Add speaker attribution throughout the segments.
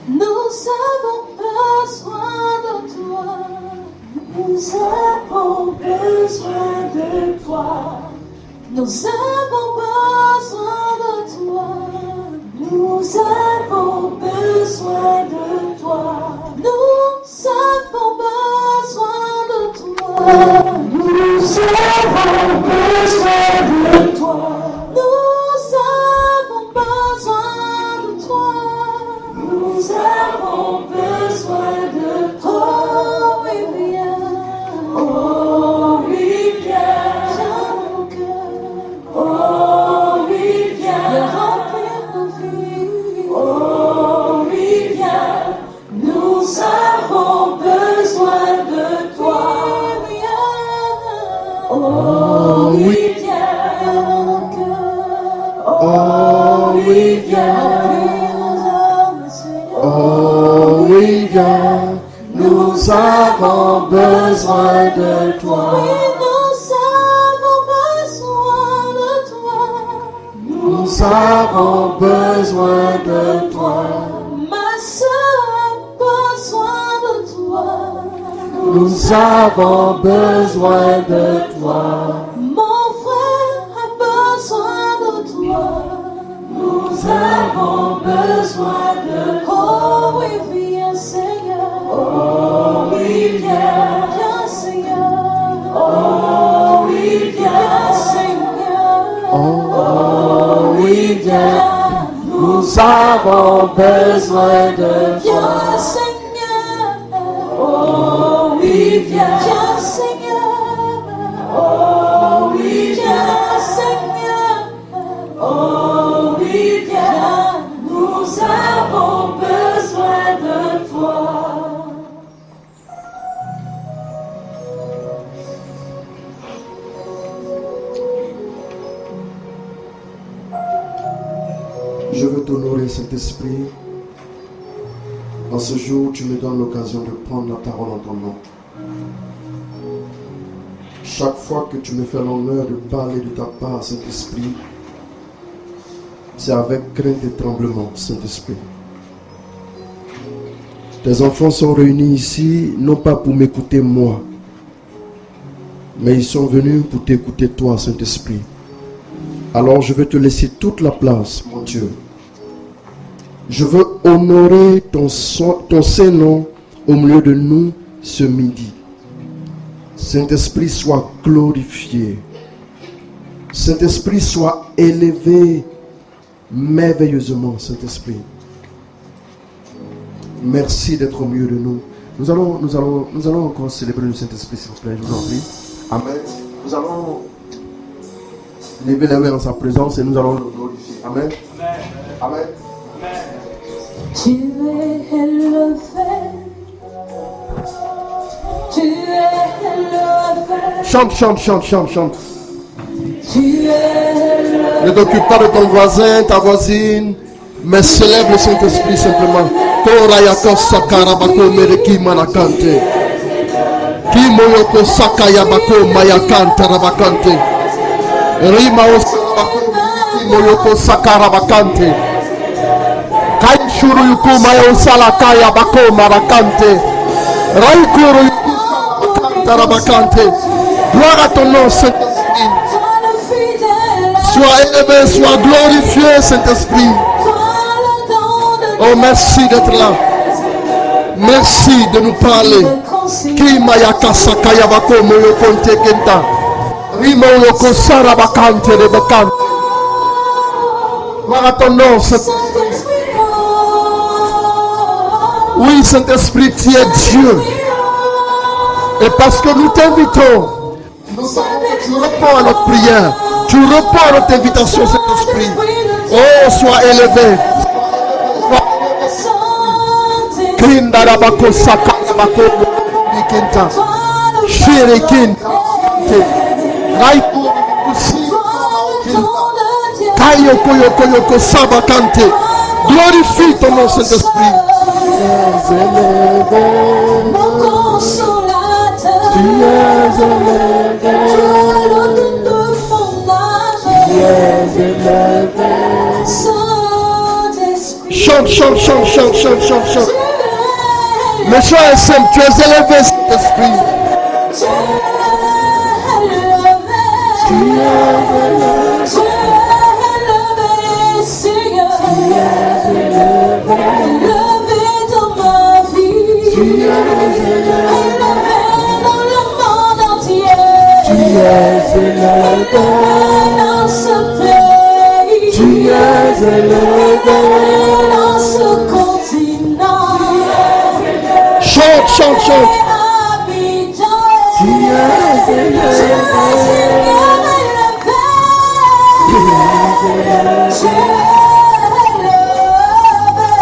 Speaker 1: Nous avons besoin de toi. Nous avons besoin de toi. Nous avons besoin de toi. Nous avons besoin de toi. Nous avons besoin de toi. Nous avons besoin de toi. Nous avons besoin de toi. Nous avons besoin de toi. Oh, oui, viens. Oh, oui, viens. Viens mon cœur. Oh, oui, viens. Viens remplir nos vies. Oh, oui, viens. Nous avons besoin de toi. Oh, oui, viens mon cœur. Oh, oui, viens. Oh, oui, viens. Nous avons besoin de toi. Oui, nous avons besoin de toi. Nous avons besoin de toi. Ma soeur a besoin de toi. Nous avons besoin de toi. Mon frère a besoin de toi. Nous avons besoin de toi. Oh oui, viens Seigneur. Oh oui, viens. Viens Seigneur. Oh oui, viens Seigneur. Oh oui, viens. Nous avons besoin de toi. Viens Seigneur. Oh oui, viens. Viens Seigneur. Oh oui, viens Seigneur. Oh oui, viens. Nous avons besoin de toi.
Speaker 2: Je veux t'honorer, Saint-Esprit. En ce jour, tu me donnes l'occasion de prendre la parole en ton nom. Chaque fois que tu me fais l'honneur de parler de ta part, Saint-Esprit, c'est avec crainte et tremblement, Saint-Esprit. Tes enfants sont réunis ici, non pas pour m'écouter moi, mais ils sont venus pour t'écouter toi, Saint-Esprit. Alors je veux te laisser toute la place, mon Dieu. Je veux honorer ton Saint-Nom au milieu de nous ce midi. Saint-Esprit, sois glorifié. Saint-Esprit, sois élevé merveilleusement, Saint-Esprit. Merci d'être au milieu de nous. Nous allons encore célébrer le Saint-Esprit, s'il vous plaît, je vous en prie. Amen. Nous allons lever les mains en sa présence et nous allons le glorifier. Amen. Amen. Amen.
Speaker 1: Tu es élevé. Tu es élevé.
Speaker 2: Chante, chante, chante, chante, chante.
Speaker 1: Tu es élevé.
Speaker 2: Ne t'occupe pas de ton voisin, ta voisine, mais célèbre le Saint-Esprit simplement. Torayako sakarabako mereki manakante. Kimoyoko sakayabako mayakanta rabakante. Rimao sakabako moyoko sakarabakante. Kaishuru yuku mayo salakaya bako marakante. Raikuru yuku rabakante. Gloire à ton nom, Saint-Esprit. Sois élevé, sois glorifié, Saint-Esprit. Oh, merci d'être là. Merci de nous parler. Ki mayaka sakaya bako moyoko ntekenta. Rimo yoko sarabakante rebekante. Gloire à ton nom, Saint-Esprit. Oui, Saint-Esprit, tu es Dieu. Et parce que nous t'invitons, tu réponds à notre prière. Tu réponds à notre invitation, Saint-Esprit. Oh, sois élevé. Kindarabako sakarabako ikinta. Shirikin. Raiku kusi. Kayoko yoko yoko sabakante. Glorifie ton nom, Saint-Esprit.
Speaker 1: Mon consolateur.
Speaker 2: Tu es élevé. chante, chante, chante, chante, chante, chante, chante. Le chant est simple, tu es élevé, Saint-Esprit. Tu es élevé.
Speaker 1: Dans ce pays, tu es élevé dans ce continent.
Speaker 2: Chante, chante, chante. Tu es élevé.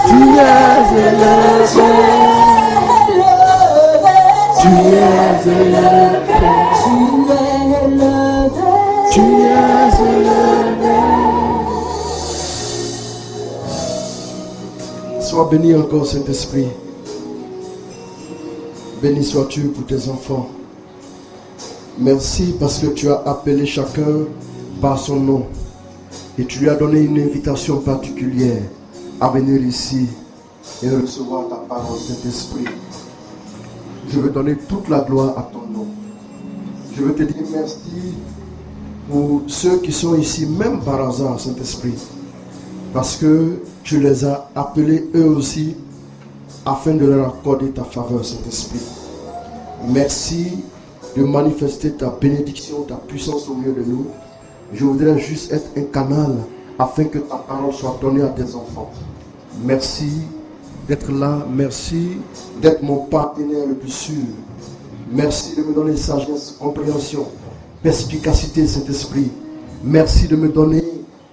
Speaker 2: Tu es élevé. Tu es élevé. Tu es élevé. Sois béni encore, Saint-Esprit. Béni sois-tu pour tes enfants. Merci parce que tu as appelé chacun par son nom. Et tu lui as donné une invitation particulière à venir ici et recevoir ta parole, Saint-Esprit. Je veux donner toute la gloire à ton nom. Je veux te dire merci pour ceux qui sont ici, même par hasard, Saint-Esprit. Parce que tu les as appelés eux aussi afin de leur accorder ta faveur, Saint-Esprit. Merci de manifester ta bénédiction, ta puissance au milieu de nous. Je voudrais juste être un canal afin que ta parole soit donnée à tes enfants. Merci d'être là. Merci d'être mon partenaire le plus sûr. Merci de me donner sagesse, compréhension, perspicacité, Saint-Esprit. Merci de me donner,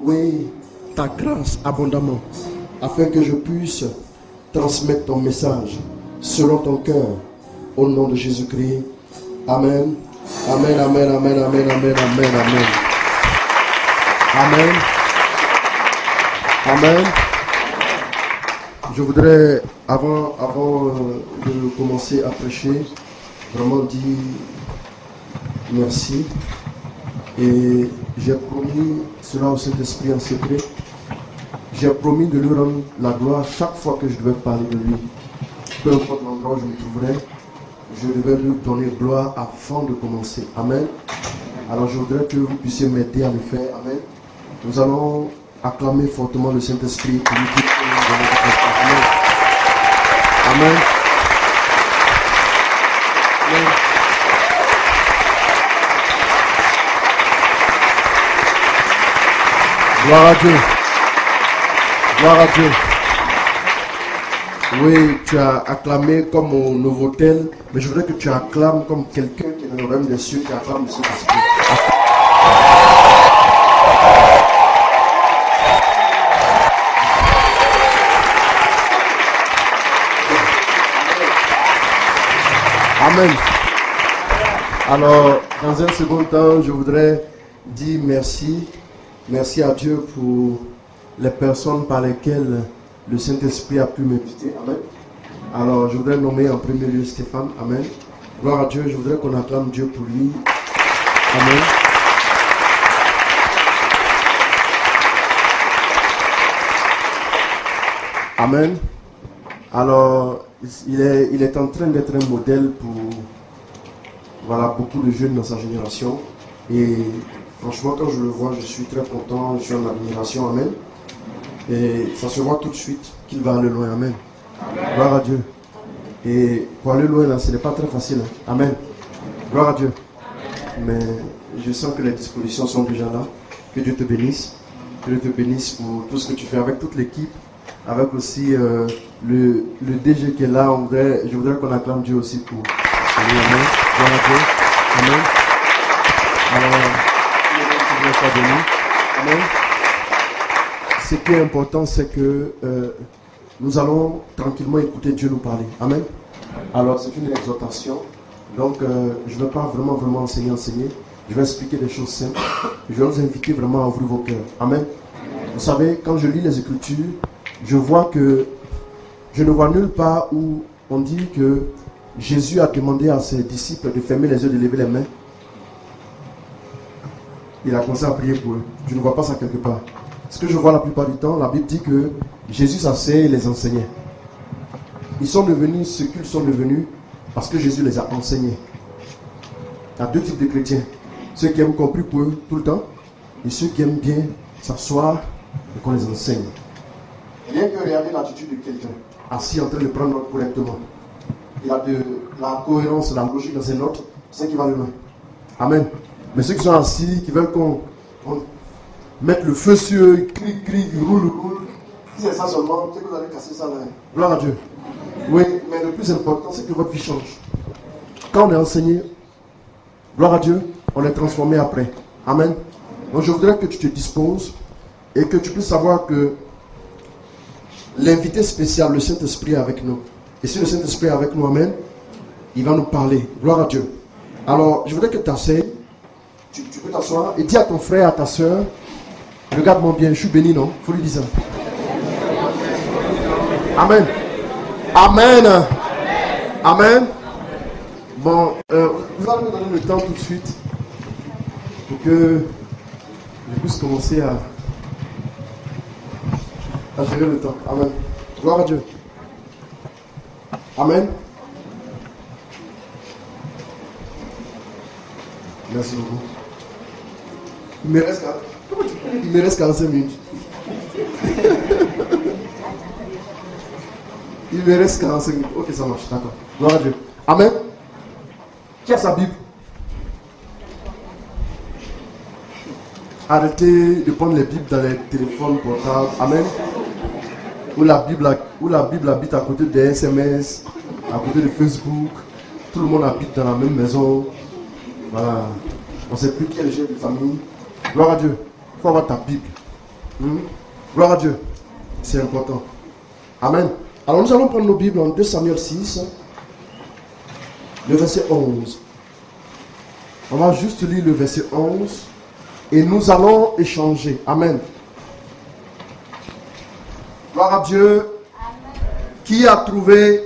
Speaker 2: oui, ta grâce abondamment, afin que je puisse transmettre ton message selon ton cœur, au nom de Jésus-Christ. Amen. Amen, amen, amen, amen, amen, amen, amen. Amen. Amen. Je voudrais, avant de commencer à prêcher, vraiment dire merci. Et j'ai promis cela au Saint-Esprit en secret. J'ai promis de lui rendre la gloire chaque fois que je devais parler de lui. Peu importe l'endroit où je me trouverai, je devais lui donner gloire avant de commencer. Amen. Alors je voudrais que vous puissiez m'aider à le faire. Amen. Nous allons acclamer fortement le Saint-Esprit pour lui dire Amen. Amen. Amen. Gloire à Dieu. Gloire à Dieu. Oui, tu as acclamé comme au Novotel, mais je voudrais que tu acclames comme quelqu'un qui est dans le royaume des cieux, qui acclame le Saint-Esprit. Amen. Alors, dans un second temps, je voudrais dire merci. Merci à Dieu pour les personnes par lesquelles le Saint-Esprit a pu m'inviter. Amen. Alors, je voudrais nommer en premier lieu Stéphane. Amen. Gloire à Dieu. Je voudrais qu'on acclame Dieu pour lui. Amen. Amen. Alors, il est en train d'être un modèle pour beaucoup de jeunes dans sa génération. Et franchement, quand je le vois, je suis très content, je suis en admiration. Amen. Et ça se voit tout de suite qu'il va aller loin. Amen. Gloire à Dieu. Et pour aller loin, là, ce n'est pas très facile. Amen. Gloire à Dieu. Mais je sens que les dispositions sont déjà là. Que Dieu te bénisse. Que Dieu te bénisse pour tout ce que tu fais avec toute l'équipe. Avec aussi le DG qui est là. Je voudrais qu'on acclame Dieu aussi pour lui. Amen. Gloire à Dieu. Amen. Alors, que Dieu soit béni. Amen. Ce qui est important, c'est que nous allons tranquillement écouter Dieu nous parler. Amen. Alors, c'est une exhortation. Donc, je ne vais pas vraiment enseigner. Je vais expliquer des choses simples. Je vais vous inviter vraiment à ouvrir vos cœurs. Amen. Vous savez, quand je lis les Écritures, je ne vois nulle part où on dit que Jésus a demandé à ses disciples de fermer les yeux, de lever les mains. Il a commencé à prier pour eux. Je ne vois pas ça quelque part. ce que je vois la plupart du temps, la Bible dit que Jésus s'asseyait et les enseignait. Ils sont devenus ce qu'ils sont devenus parce que Jésus les a enseignés. Il y a deux types de chrétiens. Ceux qui aiment compris pour eux tout le temps et ceux qui aiment bien s'asseoir et qu'on les enseigne. Rien que regarder l'attitude de quelqu'un assis en train de prendre note correctement. Il a de la cohérence, la logique dans ses notes, c'est ce qui va le loin. Amen. Mais ceux qui sont assis, qui veulent qu'on mette le feu sur eux, crient, roule. Si c'est ça seulement, c'est que vous allez casser ça là. Gloire à Dieu. Oui, mais le plus important, c'est que votre vie change. Quand on est enseigné, gloire à Dieu, on est transformé après. Amen. Donc je voudrais que tu te disposes et que tu puisses savoir que l'invité spécial, le Saint-Esprit est avec nous. Et si le Saint-Esprit est avec nous, amen, il va nous parler. Gloire à Dieu. Alors, je voudrais que tu t'asseyes. Tu peux t'asseoir et dis à ton frère, à ta soeur, regarde-moi bien, je suis béni, non? Il faut lui dire ça. Amen. Amen. Amen. Bon, vous allez me donner le temps tout de suite pour que je puisse commencer à gérer le temps. Amen. Gloire à Dieu. Amen. Merci beaucoup. Il me reste 45 minutes. Il me reste 45 minutes. Ok, ça marche, d'accord. Gloire à Dieu. Amen. Qui a sa Bible? Arrêtez de prendre les Bibles dans les téléphones portables. Amen. Où la Bible habite à côté des SMS, à côté de Facebook. Tout le monde habite dans la même maison. Voilà. On ne sait plus qui est le chef de famille. Gloire à Dieu. Il faut avoir ta Bible. Gloire à Dieu. C'est important. Amen. Alors nous allons prendre nos Bibles en 2 Samuel 6, le verset 11. On va juste lire le verset 11 et nous allons échanger. Amen. Gloire à Dieu. Amen. Qui a trouvé?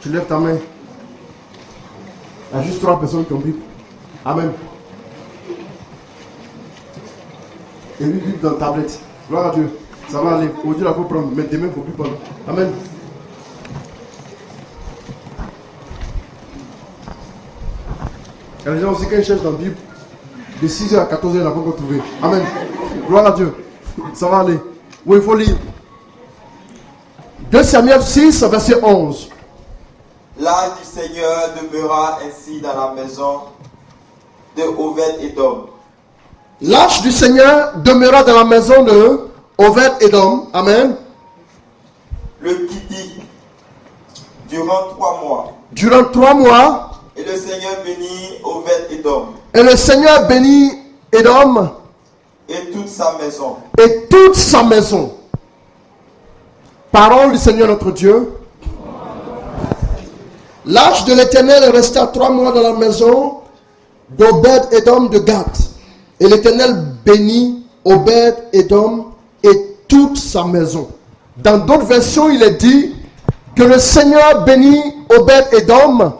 Speaker 2: Tu lèves ta main. Il y a juste 3 personnes qui ont Bible. Amen. Et lui, Bible dans la tablette. Gloire à Dieu. Ça va aller. Aujourd'hui, il faut prendre. Mais demain, il ne faut plus prendre. Amen. Il y a des gens aussi qui cherchent dans la Bible. De 6h à 14h, il n'a pas encore trouvé. Amen. Gloire à Dieu. Ça va aller. Oui, il faut lire. 2 Samuel 6, verset 11.
Speaker 3: L'ange du Seigneur demeura ainsi dans la maison de Obed-Édom.
Speaker 2: L'ange du Seigneur demeura dans la maison de Obed-Édom. Amen.
Speaker 3: Le Gitti durant 3 mois.
Speaker 2: Durant 3 mois.
Speaker 3: Et le Seigneur bénit Obed-Édom.
Speaker 2: Et le Seigneur bénit Édom.
Speaker 3: Et toute sa maison.
Speaker 2: Et toute sa maison. Parole du Seigneur notre Dieu. L'ange de l'Éternel resta 3 mois dans la maison d'Obed-Édom de Gath. Et l'Éternel bénit Obed-Édom et toute sa maison. Dans d'autres versions, il est dit que le Seigneur bénit Obed-Édom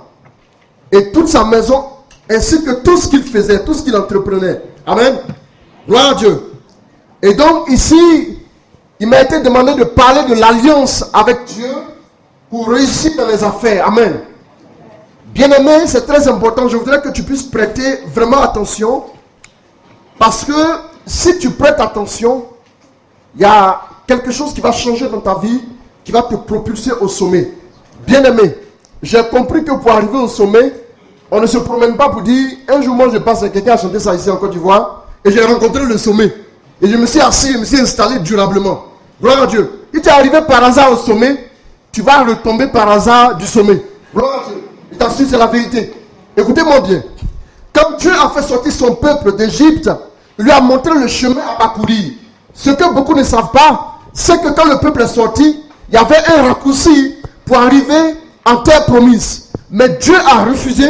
Speaker 2: et toute sa maison, ainsi que tout ce qu'il faisait, tout ce qu'il entreprenait. Amen. Gloire à Dieu. Et donc ici, il m'a été demandé de parler de l'alliance avec Dieu pour réussir dans les affaires. Amen. Bien-aimé, c'est très important. Je voudrais que tu puisses prêter vraiment attention. Parce que si tu prêtes attention, il y a quelque chose qui va changer dans ta vie, qui va te propulser au sommet. Bien-aimé, j'ai compris que pour arriver au sommet, on ne se promène pas pour dire, un jour moi je passe, quelqu'un a chanté ça ici en Côte d'Ivoire, et j'ai rencontré le sommet. Et je me suis assis, je me suis installé durablement. Gloire à Dieu. Si tu es arrivé par hasard au sommet, tu vas retomber par hasard du sommet. Gloire à Dieu. Je t'assure, c'est la vérité. Écoutez-moi bien. Comme Dieu a fait sortir son peuple d'Égypte, il lui a montré le chemin à parcourir. Ce que beaucoup ne savent pas, c'est que quand le peuple est sorti, il y avait un raccourci pour arriver en terre promise. Mais Dieu a refusé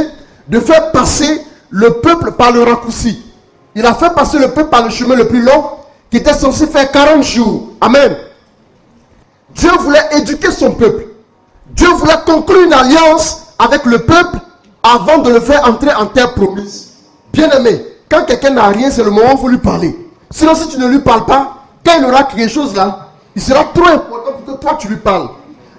Speaker 2: de faire passer le peuple par le raccourci. Il a fait passer le peuple par le chemin le plus long, qui était censé faire 40 jours. Amen. Dieu voulait éduquer son peuple. Dieu voulait conclure une alliance avec le peuple avant de le faire entrer en terre promise. Bien-aimé, quand quelqu'un n'a rien, c'est le moment où il faut lui parler. Sinon, si tu ne lui parles pas, quand il aura quelque chose là, il sera trop important pour que toi tu lui parles.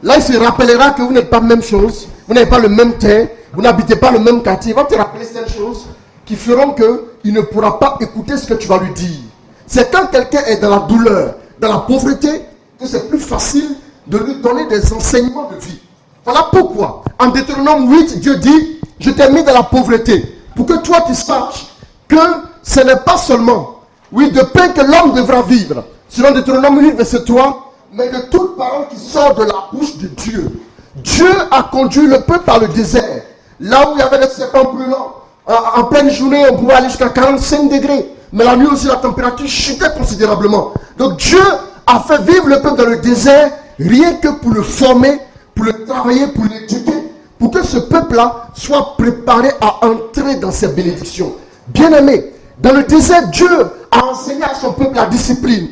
Speaker 2: Là, il se rappellera que vous n'êtes pas la même chose, vous n'avez pas le même teint, vous n'habitez pas le même quartier. Il va te rappeler certaines choses qui feront qu'il ne pourra pas écouter ce que tu vas lui dire. C'est quand quelqu'un est dans la douleur, dans la pauvreté, que c'est plus facile de lui donner des enseignements de vie. Voilà pourquoi, en Deutéronome 8, Dieu dit, je t'ai mis dans la pauvreté, pour que toi tu saches que ce n'est pas seulement, oui, de pain que l'homme devra vivre, selon Deutéronome 8, verset 3, mais de toute parole qui sort de la bouche de Dieu. Dieu a conduit le peuple par le désert, là où il y avait des serpents brûlants. En pleine journée, on pouvait aller jusqu'à 45 degrés, mais la nuit aussi, la température chutait considérablement. Donc Dieu a fait vivre le peuple dans le désert, rien que pour le former, pour le travailler, pour l'éduquer, pour que ce peuple-là soit préparé à entrer dans ses bénédictions. Bien-aimés, dans le désert, Dieu a enseigné à son peuple la discipline.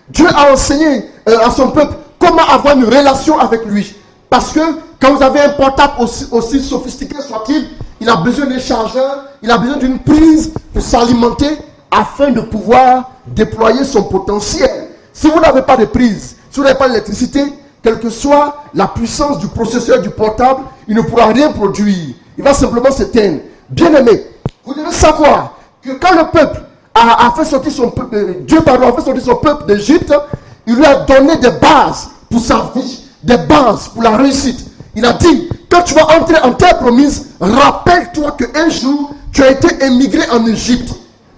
Speaker 2: Dieu a enseigné à son peuple comment avoir une relation avec lui. Parce que quand vous avez un portable aussi sophistiqué soit-il, il a besoin d'un chargeur, il a besoin d'une prise pour s'alimenter afin de pouvoir déployer son potentiel. Si vous n'avez pas de prise, si vous n'avez pas d'électricité, quelle que soit la puissance du processeur du portable, il ne pourra rien produire. Il va simplement s'éteindre. Bien-aimé, vous devez savoir que quand le peuple a fait sortir son peuple, Dieu a fait sortir son peuple d'Égypte, il lui a donné des bases pour sa vie, des bases pour la réussite. Il a dit, quand tu vas entrer en terre promise, rappelle-toi qu'un jour, tu as été émigré en Égypte.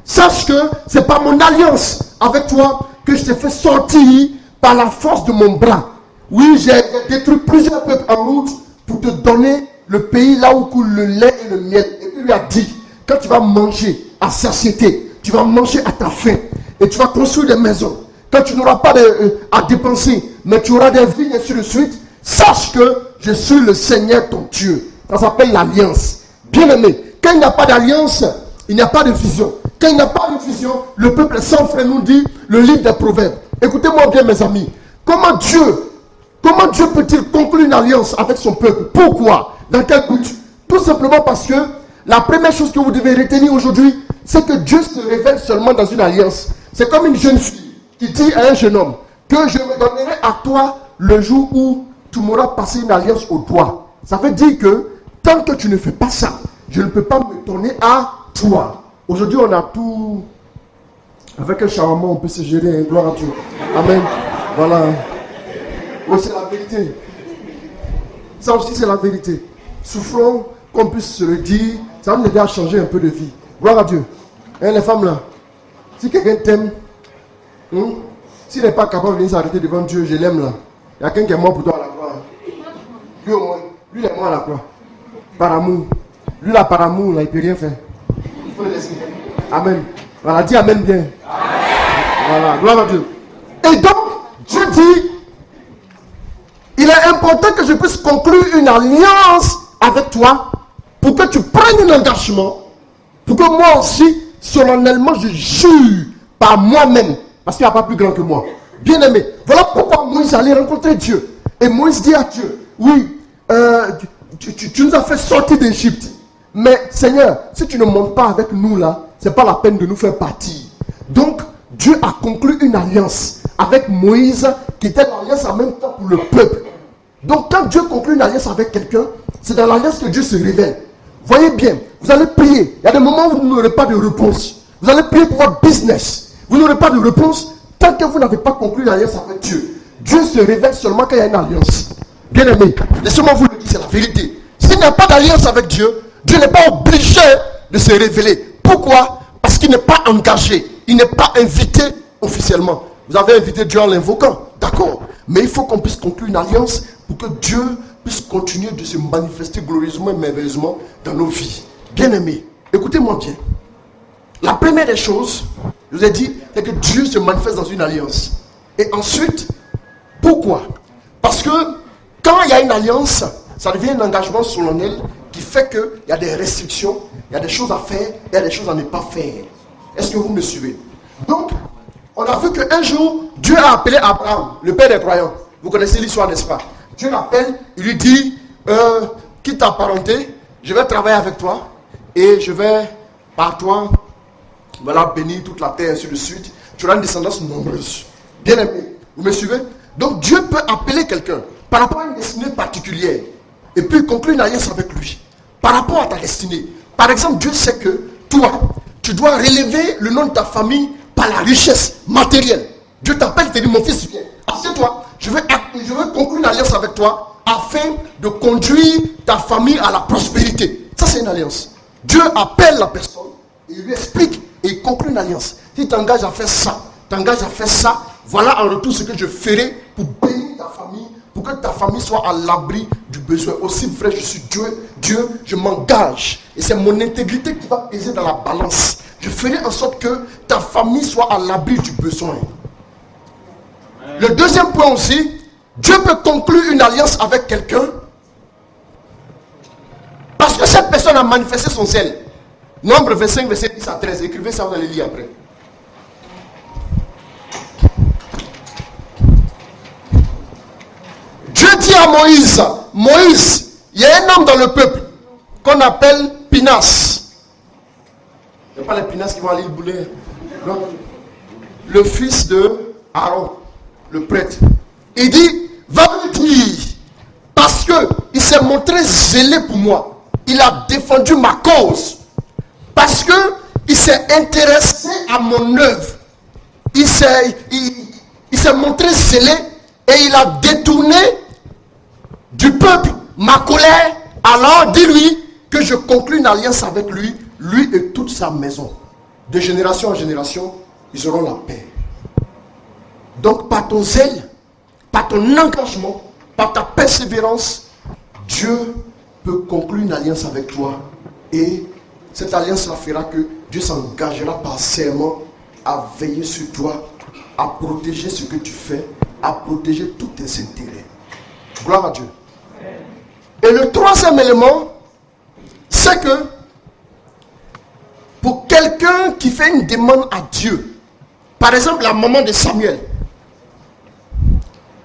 Speaker 2: Sache que ce n'est pas mon alliance avec toi que je t'ai fait sortir par la force de mon bras. Oui, j'ai détruit plusieurs peuples en route pour te donner le pays là où coule le lait et le miel. Et il lui a dit, quand tu vas manger à satiété, tu vas manger à ta faim et tu vas construire des maisons. Quand tu n'auras pas à dépenser, mais tu auras des vignes et ainsi de suite, sache que je suis le Seigneur ton Dieu. Ça s'appelle l'alliance. Bien-aimé, quand il n'y a pas d'alliance, il n'y a pas de vision. Quand il n'y a pas de vision, le peuple sans frein, nous dit le livre des Proverbes. Écoutez-moi bien, mes amis. Comment Dieu peut-il conclure une alliance avec son peuple? Pourquoi? Dans quel but? Tout simplement parce que la première chose que vous devez retenir aujourd'hui, c'est que Dieu se révèle seulement dans une alliance. C'est comme une jeune fille qui dit à un jeune homme que je me donnerai à toi le jour où tu m'auras passé une alliance au doigt. Ça veut dire que tant que tu ne fais pas ça, je ne peux pas me donner à toi. Aujourd'hui, on a tout. Avec un charmant, on peut se gérer. Gloire à Dieu. Amen. Voilà. Oui, c'est la vérité. Ça aussi, c'est la vérité. Souffrons, qu'on puisse se le dire. Ça va nous aider à changer un peu de vie. Gloire à Dieu. Hein, les femmes là, si quelqu'un t'aime, s'il n'est pas capable de venir s'arrêter devant Dieu, je l'aime là. Il y a quelqu'un qui est mort pour toi à la croix. Lui au moins, lui il est mort à la croix. Par amour. Lui là, par amour, là, il ne peut rien faire. Il faut le laisser. Amen. Voilà, dis Amen bien. Amen. Voilà, gloire à Dieu. Et donc, Dieu dit, il est important que je puisse conclure une alliance avec toi pour que tu prennes un engagement, pour que moi aussi, solennellement, je jure par moi-même, parce qu'il n'y a pas plus grand que moi. Bien-aimé, voilà pourquoi Moïse allait rencontrer Dieu. Et Moïse dit à Dieu, oui, tu nous as fait sortir d'Égypte. Mais Seigneur, si tu ne montes pas avec nous là, ce n'est pas la peine de nous faire partir. Donc, Dieu a conclu une alliance avec Moïse, qui était l'alliance en même temps pour le peuple. Donc, quand Dieu conclut une alliance avec quelqu'un, c'est dans l'alliance que Dieu se révèle. Voyez bien, vous allez prier. Il y a des moments où vous n'aurez pas de réponse. Vous allez prier pour votre business. Vous n'aurez pas de réponse tant que vous n'avez pas conclu une alliance avec Dieu. Dieu se révèle seulement quand il y a une alliance. Bien aimé, laissez-moi vous le dire, c'est la vérité. S'il n'y a pas d'alliance avec Dieu, Dieu n'est pas obligé de se révéler. Pourquoi? Parce qu'il n'est pas engagé. Il n'est pas invité officiellement. Vous avez invité Dieu en l'invoquant. D'accord. Mais il faut qu'on puisse conclure une alliance pour que Dieu puisse continuer de se manifester glorieusement et merveilleusement dans nos vies. Bien-aimés, écoutez-moi bien. La première des choses, je vous ai dit, c'est que Dieu se manifeste dans une alliance. Et ensuite, pourquoi? Parce que quand il y a une alliance, ça devient un engagement solennel qui fait qu'il y a des restrictions, il y a des choses à faire, il y a des choses à ne pas faire. Est-ce que vous me suivez? Donc, on a vu qu'un jour, Dieu a appelé Abraham, le père des croyants. Vous connaissez l'histoire, n'est-ce pas? Dieu l'appelle, il lui dit, quitte ta parenté, je vais travailler avec toi et je vais, par toi, voilà, bénir toute la terre, ainsi de suite. tu auras une descendance nombreuse. Bien aimé, vous me suivez? Donc Dieu peut appeler quelqu'un par rapport à une destinée particulière et puis conclure une alliance avec lui par rapport à ta destinée. Par exemple, Dieu sait que toi, tu dois relever le nom de ta famille par la richesse matérielle. Dieu t'appelle, il te dit, mon fils, viens, assieds-toi, je veux conclure une alliance avec toi afin de conduire ta famille à la prospérité. Ça, c'est une alliance. Dieu appelle la personne et il lui explique et il conclut une alliance. Si tu t'engages à faire ça, t'engages à faire ça, voilà en retour ce que je ferai pour bénir ta famille, pour que ta famille soit à l'abri du besoin. Aussi vrai, je suis Dieu, je m'engage. Et c'est mon intégrité qui va peser dans la balance. Je ferai en sorte que ta famille soit à l'abri du besoin. Le deuxième point aussi, Dieu peut conclure une alliance avec quelqu'un parce que cette personne a manifesté son zèle. Nombre 25, verset 10 à 13. Écrivez ça, vous allez lire après. Dieu dit à Moïse, Moïse, il y a un homme dans le peuple qu'on appelle Pinas. Il n'y a pas les Pinas qui vont aller le bouler. Non. Le fils de Aaron, le prêtre. Il dit, va me dire, parce qu'il s'est montré zélé pour moi. Il a défendu ma cause. Parce qu'il s'est intéressé à mon œuvre. Il s'est montré zélé et il a détourné du peuple ma colère. Alors dis-lui que je conclue une alliance avec lui, lui et toute sa maison. De génération en génération, ils auront la paix. Donc par ton zèle, par ton engagement, par ta persévérance, Dieu peut conclure une alliance avec toi. Et cette alliance-là fera que Dieu s'engagera par serment à veiller sur toi, à protéger ce que tu fais, à protéger tous tes intérêts. Gloire à Dieu. Et le troisième élément, c'est que pour quelqu'un qui fait une demande à Dieu, par exemple la maman de Samuel,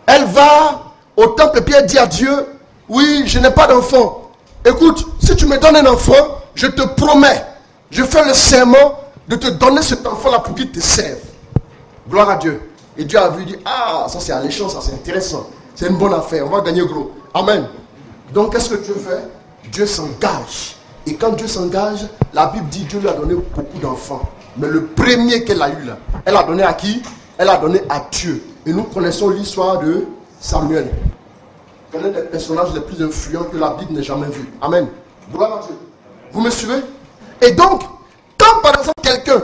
Speaker 2: elle va au temple, puis elle dit à Dieu, oui, je n'ai pas d'enfant. Écoute, si tu me donnes un enfant, je te promets, je fais le serment de te donner cet enfant-là pour qu'il te serve. Gloire à Dieu. Et Dieu a vu, dit, ah, ça c'est alléchant, ça c'est intéressant. C'est une bonne affaire, on va gagner gros. Amen. Donc qu'est-ce que Dieu fait? Dieu s'engage. Et quand Dieu s'engage, la Bible dit Dieu lui a donné beaucoup d'enfants. Mais le premier qu'elle a eu là, elle a donné à qui? Elle a donné à Dieu. Et nous connaissons l'histoire de Samuel. C'est l'un des personnages les plus influents que la Bible n'ait jamais vu. Amen. Gloire à Dieu. Vous me suivez? Et donc, quand par exemple quelqu'un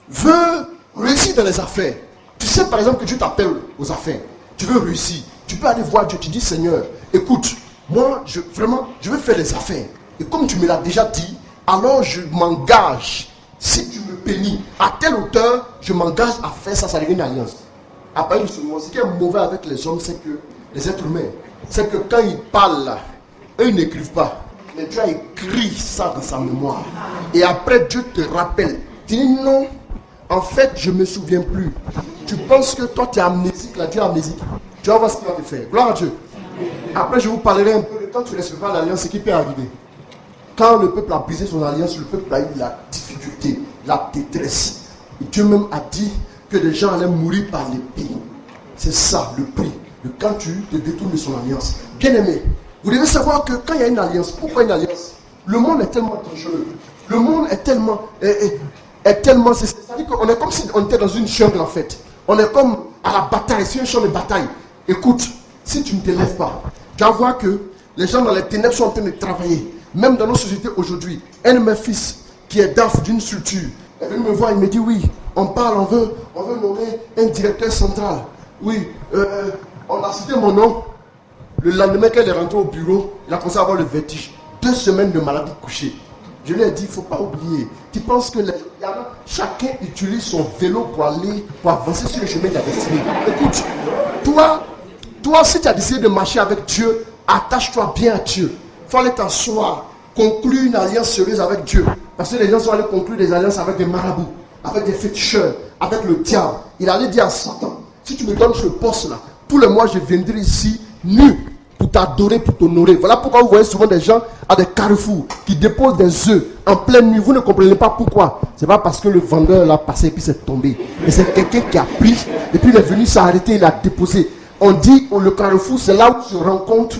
Speaker 2: veut réussir dans les affaires, tu sais par exemple que Dieu t'appelle aux affaires, tu veux réussir, tu peux aller voir Dieu, tu dis Seigneur, écoute, moi je veux faire les affaires. Et comme tu me l'as déjà dit, alors je m'engage. Si tu me bénis à telle hauteur, je m'engage à faire ça, ça devient une alliance. Après une seconde, ce qui est mauvais avec les hommes, c'est que les êtres humains, c'est que quand ils parlent là, eux ils n'écrivent pas. Mais Dieu a écrit ça dans sa mémoire. Et après Dieu te rappelle. Tu dis non, en fait je ne me souviens plus. Tu penses que toi tu es amnésique, là Dieu est amnésique. Tu vas voir ce qu'il va te faire. Gloire à Dieu. Après je vous parlerai un peu de quand tu ne respectes pas l'alliance, ce qui peut arriver. Quand le peuple a brisé son alliance, le peuple a eu la difficulté, la détresse. Et Dieu même a dit que les gens allaient mourir par l'épée. C'est ça le prix de quand tu te détournes de son alliance. Bien aimé, vous devez savoir que quand il y a une alliance, pourquoi une alliance? Le monde est tellement dangereux. Le monde est tellement... c'est-à-dire qu'on est comme si on était dans une jungle en fait. On est comme à la bataille, c'est un champ de bataille. Écoute, si tu ne te lèves pas, tu vas voir que les gens dans les ténèbres sont en train de travailler. Même dans nos sociétés aujourd'hui, un de mes fils qui est DAF d'une structure, est venu me voir, il me dit oui, on parle, on veut nommer un directeur central. Oui, on a cité mon nom. Le lendemain qu'elle est rentrée au bureau, il a commencé à avoir le vertige. 2 semaines de maladie couchée. Je lui ai dit, il ne faut pas oublier. Tu penses que chacun utilise son vélo pour avancer sur le chemin de la destinée. Écoute, toi, si tu as décidé de marcher avec Dieu, attache-toi bien à Dieu. Il faut aller t'asseoir, conclure une alliance sérieuse avec Dieu. Parce que les gens sont allés conclure des alliances avec des marabouts, avec des féticheurs, avec le diable. Il allait dire à Satan, si tu me donnes ce poste-là, tous les mois je viendrai ici nu pour t'adorer, pour t'honorer. Voilà pourquoi vous voyez souvent des gens à des carrefours qui déposent des œufs en pleine nuit. Vous ne comprenez pas pourquoi. C'est pas parce que le vendeur l'a passé et puis c'est tombé. Mais c'est quelqu'un qui a pris et puis il est venu s'arrêter, il a déposé. On dit le carrefour, c'est là où se rencontrent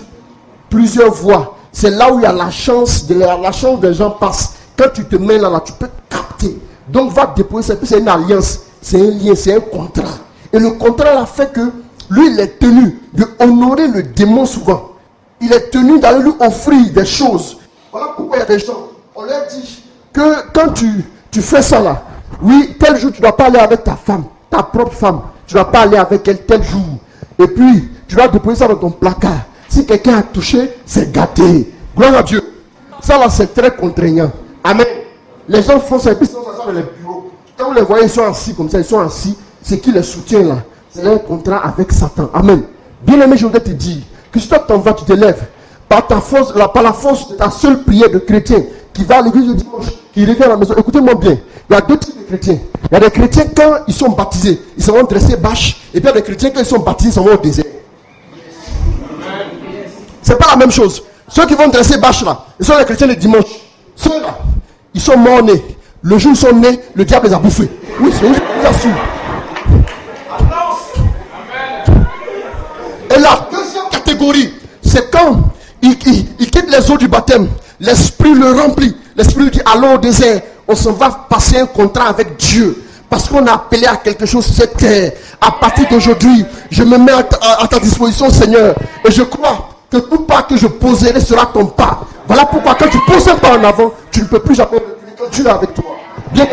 Speaker 2: plusieurs voies. C'est là où il y a la chance des gens passent. Quand tu te mets là, tu peux capter. Donc va déposer, c'est une alliance, c'est un lien, c'est un contrat. Et le contrat a fait que lui, il est tenu de honorer le démon souvent. Il est tenu d'aller lui offrir des choses. Voilà pourquoi il y a des gens, on leur dit que quand tu fais ça là, oui, tel jour tu ne dois pas aller avec ta femme, ta propre femme. Tu ne dois pas aller avec elle tel jour. Et puis, tu dois déposer ça dans ton placard. Si quelqu'un a touché, c'est gâté. Gloire à Dieu. Ça là, c'est très contraignant. Amen. Les gens font ça et puis ils sont dans les bureaux. Quand vous les voyez, ils sont assis comme ça, ils sont assis. C'est qui les soutient là? C'est un contrat avec Satan. Amen. Bien aimé, je voudrais te dire que si toi t'en vas, tu te lèves par la force de ta seule prière de chrétien qui va à l'église le dimanche, qui revient à la maison. Écoutez-moi bien. Il y a deux types de chrétiens. Il y a des chrétiens quand ils sont baptisés, ils s'en vont dresser bâche. Et puis il y a des chrétiens quand ils sont baptisés, ils s'en vont au désert. C'est pas la même chose. Ceux qui vont dresser bâche là, ils sont les chrétiens le dimanche. Ceux-là, ils sont morts nés. Le jour où ils sont nés, le diable les a bouffés. Oui, c'est une chose. Et la deuxième catégorie, c'est quand il quitte les eaux du baptême, l'esprit le remplit. L'esprit lui dit, allons au désert, on s'en va passer un contrat avec Dieu. Parce qu'on a appelé à quelque chose sur cette terre. À partir d'aujourd'hui, je me mets à ta disposition, Seigneur. Et je crois que tout pas que je poserai sera ton pas. Voilà pourquoi quand tu poses un pas en avant, tu ne peux plus jamais reculer quand Dieu est avec toi. Bien,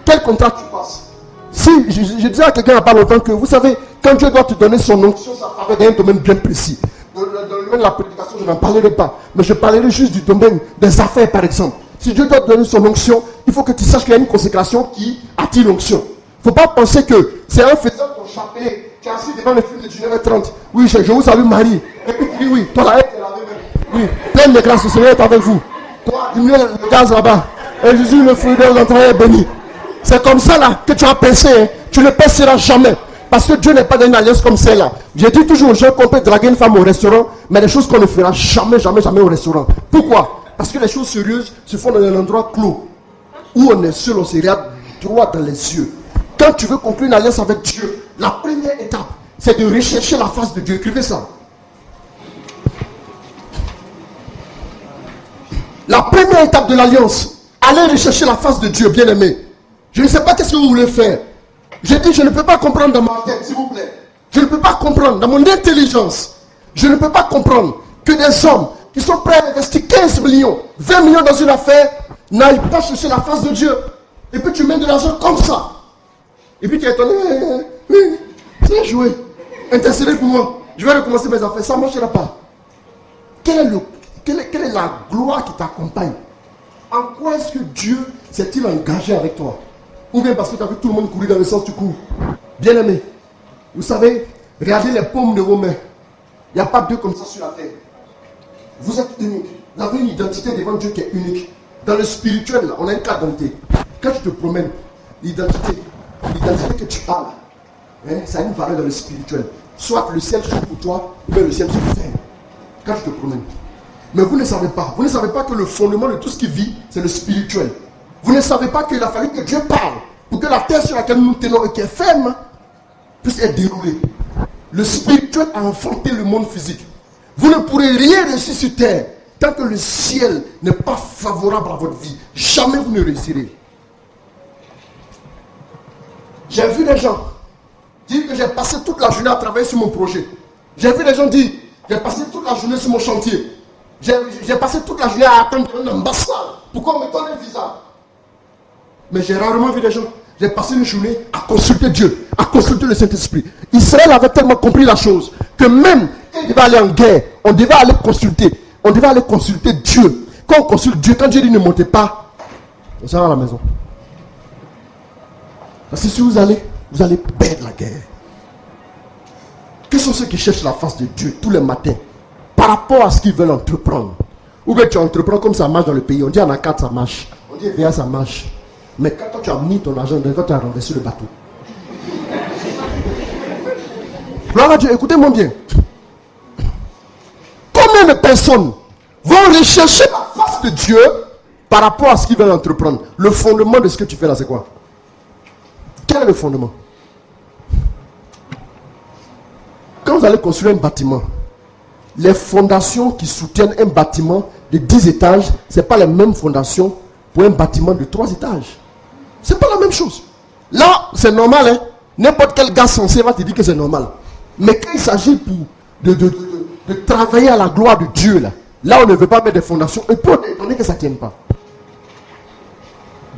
Speaker 2: quel contrat tu passes? Si, je disais à quelqu'un il n'y a pas longtemps que, vous savez, quand Dieu doit te donner son onction, ça faveur dans un domaine bien précis. Dans le domaine de la prédication, je n'en parlerai pas. Mais je parlerai juste du domaine des affaires, par exemple. Si Dieu doit te donner son onction, il faut que tu saches qu'il y a une consécration qui attire l'onction. Il ne faut pas penser que c'est un faisant ton chapelet qui est assis devant le film de 19h30. Oui, je vous salue Marie. Et puis tu dis oui, toi la haine, oui, pleine de grâce, le Seigneur est avec vous. Toi, diminuez le gaz là-bas. Et Jésus, le fruit de vos entrailles est béni. C'est comme ça là que tu as pensé, hein. Tu ne passeras jamais. Parce que Dieu n'est pas dans une alliance comme celle-là. J'ai dit toujours aux gens qu'on peut draguer une femme au restaurant, mais des choses qu'on ne fera jamais, jamais, jamais au restaurant. Pourquoi? Parce que les choses sérieuses se font dans un endroit clos, où on est seul, on se regarde droit dans les yeux. Quand tu veux conclure une alliance avec Dieu, la première étape, c'est de rechercher la face de Dieu. Écrivez ça. La première étape de l'alliance, allez rechercher la face de Dieu, bien-aimé. Je ne sais pas qu'est-ce que vous voulez faire. J'ai dit, je ne peux pas comprendre dans ma tête, s'il vous plaît. Je ne peux pas comprendre dans mon intelligence. Je ne peux pas comprendre que des hommes qui sont prêts à investir 15 millions, 20 millions dans une affaire, n'aillent pas chercher la face de Dieu. Et puis tu mets de l'argent comme ça. Et puis tu es étonné. C'est joué. Intercédez pour moi. Je vais recommencer mes affaires. Ça ne marchera pas. Quelle est la gloire qui t'accompagne? En quoi est-ce que Dieu s'est-il engagé avec toi? Ou bien parce que tu as vu tout le monde courir dans le sens du cours? Bien aimé, vous savez, regardez les paumes de vos mains. Il n'y a pas deux comme ça sur la terre. Vous êtes unique. Vous avez une identité devant Dieu qui est unique. Dans le spirituel, là, on a une carte d'identité. Quand tu te promènes, l'identité que tu as là, hein, ça a une valeur dans le spirituel. Soit le ciel s'ouvre pour toi, ou bien le ciel se ferme. Quand tu te promènes. Mais vous ne savez pas. Vous ne savez pas que le fondement de tout ce qui vit, c'est le spirituel. Vous ne savez pas qu'il a fallu que Dieu parle pour que la terre sur laquelle nous tenons et qui est ferme puisse être déroulée. Le spirituel a enfanté le monde physique. Vous ne pourrez rien réussir sur terre tant que le ciel n'est pas favorable à votre vie. Jamais vous ne réussirez. J'ai vu des gens dire que j'ai passé toute la journée à travailler sur mon projet. J'ai vu des gens dire j'ai passé toute la journée sur mon chantier. J'ai passé toute la journée à attendre une ambassade pour qu'on me donne un visa. Mais j'ai rarement vu des gens. J'ai passé une journée à consulter Dieu, à consulter le Saint-Esprit. Israël avait tellement compris la chose que même quand il devait aller en guerre, on devait aller consulter. On devait aller consulter Dieu. Quand on consulte Dieu, quand Dieu dit ne montez pas, on s'en va à la maison. Parce que si vous allez perdre la guerre. Quels sont ceux qui cherchent la face de Dieu tous les matins par rapport à ce qu'ils veulent entreprendre? Ou bien tu entreprends comme ça marche dans le pays. On dit en A4 ça marche. On dit VA ça marche. Mais quand tu as mis ton argent, quand tu as renversé le bateau. Gloire à Dieu, écoutez-moi bien. personnes vont rechercher la face de Dieu par rapport à ce qu'ils veulent entreprendre. Le fondement de ce que tu fais là, c'est quoi? Quel est le fondement? Quand vous allez construire un bâtiment, les fondations qui soutiennent un bâtiment de 10 étages, ce n'est pas les mêmes fondations pour un bâtiment de 3 étages. Ce n'est pas la même chose. Là, c'est normal, hein? N'importe quel gars censé va te dire que c'est normal. Mais quand il s'agit de travailler à la gloire de Dieu, là on ne veut pas mettre des fondations, et pour étonner que ça ne tienne pas.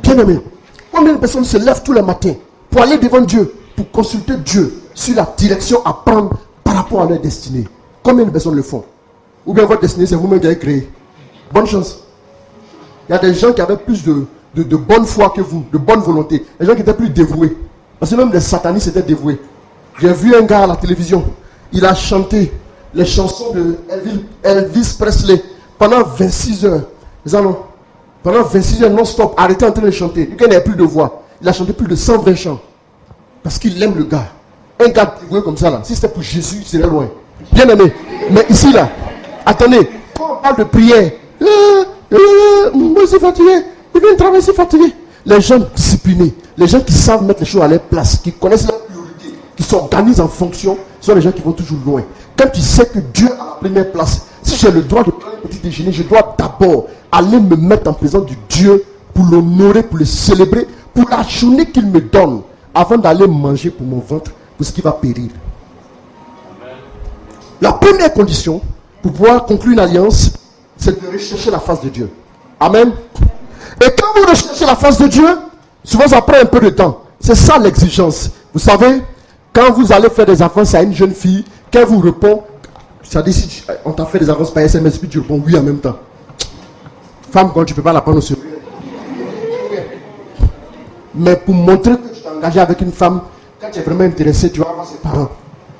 Speaker 2: Bien aimé, combien de personnes se lèvent tous les matins pour aller devant Dieu, pour consulter Dieu sur la direction à prendre par rapport à leur destinée? Combien de personnes le font? Ou bien votre destinée, c'est vous-même qui avez créé? Bonne chance. Il y a des gens qui avaient plus de bonne foi que vous, de bonne volonté. Des gens qui étaient plus dévoués. Parce que même les satanistes étaient dévoués. J'ai vu un gars à la télévision. Il a chanté les chansons de Elvis Presley pendant 26 heures. Pendant 26 heures non-stop, arrêté en train de chanter. Il n'avait plus de voix. Il a chanté plus de 120 chants. Parce qu'il aime le gars. Un gars dévoué comme ça, là. Si c'était pour Jésus, il serait loin. Bien aimé. Mais ici, là, attendez. Quand on parle de prière, moi, c'est fatigué. Il vient travailler, c'est fatigué. Les gens disciplinés, les gens qui savent mettre les choses à leur place, qui connaissent leur priorité, qui s'organisent en fonction, sont les gens qui vont toujours loin. Quand tu sais que Dieu a la première place, si j'ai le droit de prendre un petit déjeuner, je dois d'abord aller me mettre en présence du Dieu pour l'honorer, pour le célébrer, pour la journée qu'il me donne, avant d'aller manger pour mon ventre, pour ce qui va périr. La première condition pour pouvoir conclure une alliance, c'est de rechercher la face de Dieu. Amen. Et quand vous recherchez la face de Dieu, souvent ça prend un peu de temps. C'est ça l'exigence. Vous savez, quand vous allez faire des avances à une jeune fille, qu'elle vous répond, ça dit si on t'a fait des avances par SMS, puis tu réponds oui en même temps. Femme, quand tu ne peux pas la prendre au sérieux. Mais pour montrer que tu t'es engagé avec une femme, quand tu es vraiment intéressé, tu vas voir ses parents.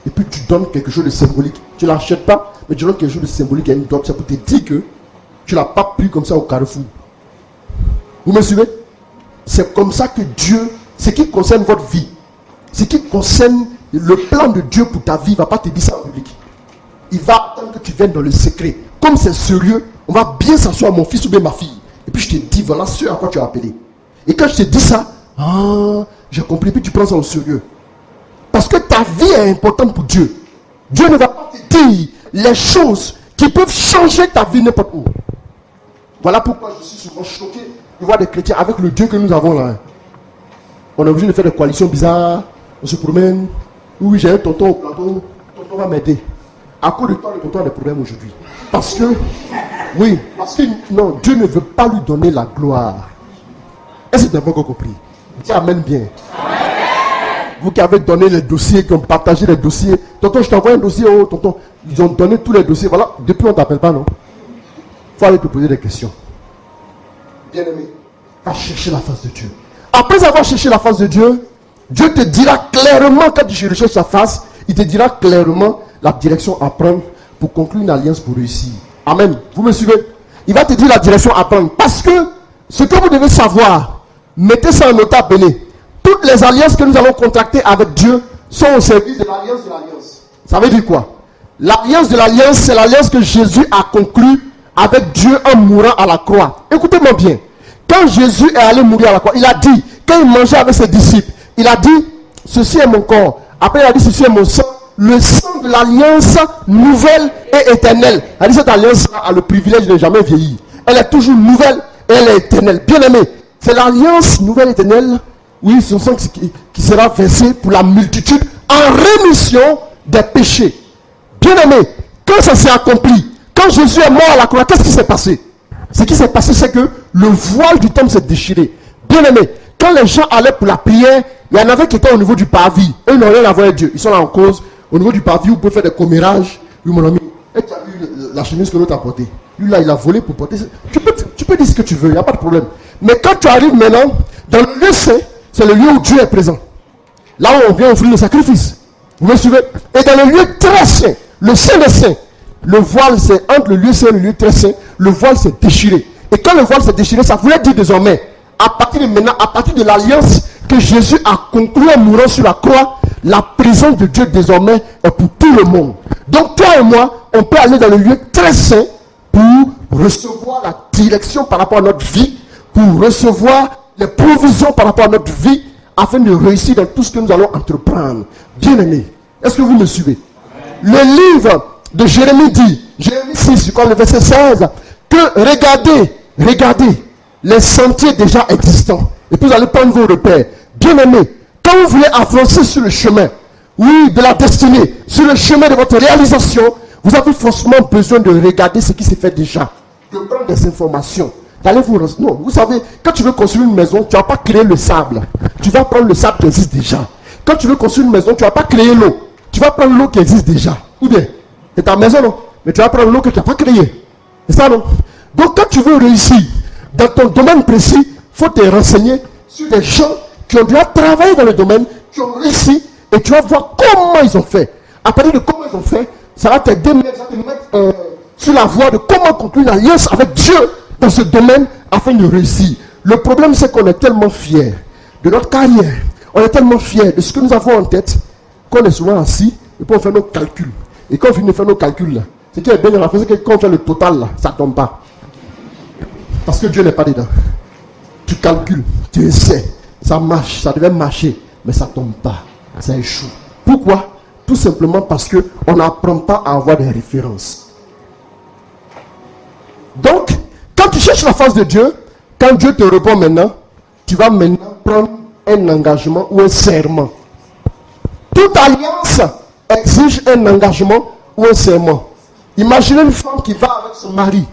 Speaker 2: Et puis tu donnes quelque chose de symbolique. Tu ne l'achètes pas, mais tu donnes quelque chose de symbolique à une dot. C'est pour te dire que tu ne l'as pas pris comme ça au carrefour. Vous me suivez? C'est comme ça que Dieu, ce qui concerne votre vie, ce qui concerne le plan de Dieu pour ta vie, il ne va pas te dire ça en public. Il va attendre que tu viennes dans le secret. Comme c'est sérieux, on va bien s'asseoir, mon fils ou bien ma fille. Et puis je te dis, voilà ce à quoi tu as appelé. Et quand je te dis ça, j'ai compris, puis tu prends ça au sérieux. Parce que ta vie est importante pour Dieu. Dieu ne va pas te dire les choses qui peuvent changer ta vie n'importe où. Voilà pourquoi je suis souvent choqué de voir des chrétiens avec le Dieu que nous avons là. On est obligé de faire des coalitions bizarres. On se promène. Oui, j'ai un tonton au plateau. Tonton va m'aider. À cause de toi, le tonton a des problèmes aujourd'hui. Parce que, non, Dieu ne veut pas lui donner la gloire. Est-ce que tu n'as pas encore compris? Dis amen bien. Amen. Vous qui avez donné les dossiers, qui ont partagé les dossiers. Tonton, je t'envoie un dossier. Oh, tonton, ils ont donné tous les dossiers. Voilà, depuis on ne t'appelle pas, non? Il faut aller te poser des questions. Bien-aimé, va chercher la face de Dieu. Après avoir cherché la face de Dieu, Dieu te dira clairement, quand tu recherches sa face, il te dira clairement la direction à prendre pour conclure une alliance pour réussir. Amen. Vous me suivez? Il va te dire la direction à prendre. Parce que ce que vous devez savoir, mettez ça en nota bene. Toutes les alliances que nous allons contracter avec Dieu sont au service de l'alliance de l'alliance. Ça veut dire quoi? L'alliance de l'alliance, c'est l'alliance que Jésus a conclue avec Dieu en mourant à la croix. Écoutez-moi bien. Quand Jésus est allé mourir à la croix, il a dit, quand il mangeait avec ses disciples, il a dit, ceci est mon corps. Après il a dit, ceci est mon sang. Le sang de l'alliance nouvelle et éternelle. Il a dit, cette alliance a le privilège de ne jamais vieillir. Elle est toujours nouvelle et elle est éternelle. Bien aimé, c'est l'alliance nouvelle et éternelle. Oui, c'est son sang qui sera versé pour la multitude en rémission des péchés. Bien aimé, quand ça s'est accompli, quand Jésus est mort à la croix, qu'est-ce qui s'est passé? Ce qui s'est passé, c'est que le voile du temple s'est déchiré. Bien aimé, quand les gens allaient pour la prière, il y en avait qui étaient au niveau du parvis. Eux, ils n'ont rien à voir avec Dieu. Ils sont là en cause. Au niveau du parvis, vous pouvez faire des commérages. Oui, mon ami, et tu as vu la chemise que l'autre a portée. Lui, là, il a volé pour porter. Tu peux dire ce que tu veux, il n'y a pas de problème. Mais quand tu arrives maintenant, dans le lieu saint, c'est le lieu où Dieu est présent. Là où on vient offrir le sacrifice. Vous me suivez? Et dans le lieu très saint, le saint des saints, le voile, c'est entre le lieu saint et le lieu très saint, le voile s'est déchiré. Et quand le voile s'est déchiré, ça voulait dire désormais, à partir de maintenant, à partir de l'alliance que Jésus a conclue en mourant sur la croix, la présence de Dieu désormais est pour tout le monde. Donc toi et moi, on peut aller dans le lieu très saint pour recevoir la direction par rapport à notre vie, pour recevoir les provisions par rapport à notre vie, afin de réussir dans tout ce que nous allons entreprendre. Bien-aimés, est-ce que vous me suivez? Le livre de Jérémie dit, Jérémie 6, je crois le verset 16, que regardez les sentiers déjà existants. Et puis vous allez prendre vos repères. Bien-aimés, quand vous voulez avancer sur le chemin, oui, de la destinée, sur le chemin de votre réalisation, vous avez forcément besoin de regarder ce qui s'est fait déjà, de prendre des informations, d'aller vous... Non, vous savez, quand tu veux construire une maison, tu ne vas pas créer le sable. Tu vas prendre le sable qui existe déjà. Quand tu veux construire une maison, tu ne vas pas créer l'eau. Tu vas prendre l'eau qui existe déjà. Ou bien, c'est ta maison, non? Mais tu vas prendre l'eau que tu n'as pas créée. C'est ça, non? Donc, quand tu veux réussir dans ton domaine précis, il faut te renseigner sur des gens qui ont déjà travaillé dans le domaine, qui ont réussi, et tu vas voir comment ils ont fait. À partir de comment ils ont fait, ça va t'aider à te mettre sur la voie de comment conclure une alliance avec Dieu dans ce domaine afin de réussir. Le problème, c'est qu'on est tellement fiers de notre carrière, on est tellement fiers de ce que nous avons en tête, qu'on est souvent assis et puis on fait nos calculs. Et quand on finit de faire nos calculs, là, ce qui est bien dans la c'est que quand on fait le total, là, ça ne tombe pas. Parce que Dieu n'est pas dedans. Tu calcules, tu essaies, ça marche, ça devait marcher, mais ça ne tombe pas, ça échoue. Pourquoi? Tout simplement parce qu'on n'apprend pas à avoir des références. Donc, quand tu cherches la face de Dieu, quand Dieu te répond maintenant, tu vas maintenant prendre un engagement ou un serment. Toute alliance exige un engagement ou un serment. Imaginez une femme qui va avec son mari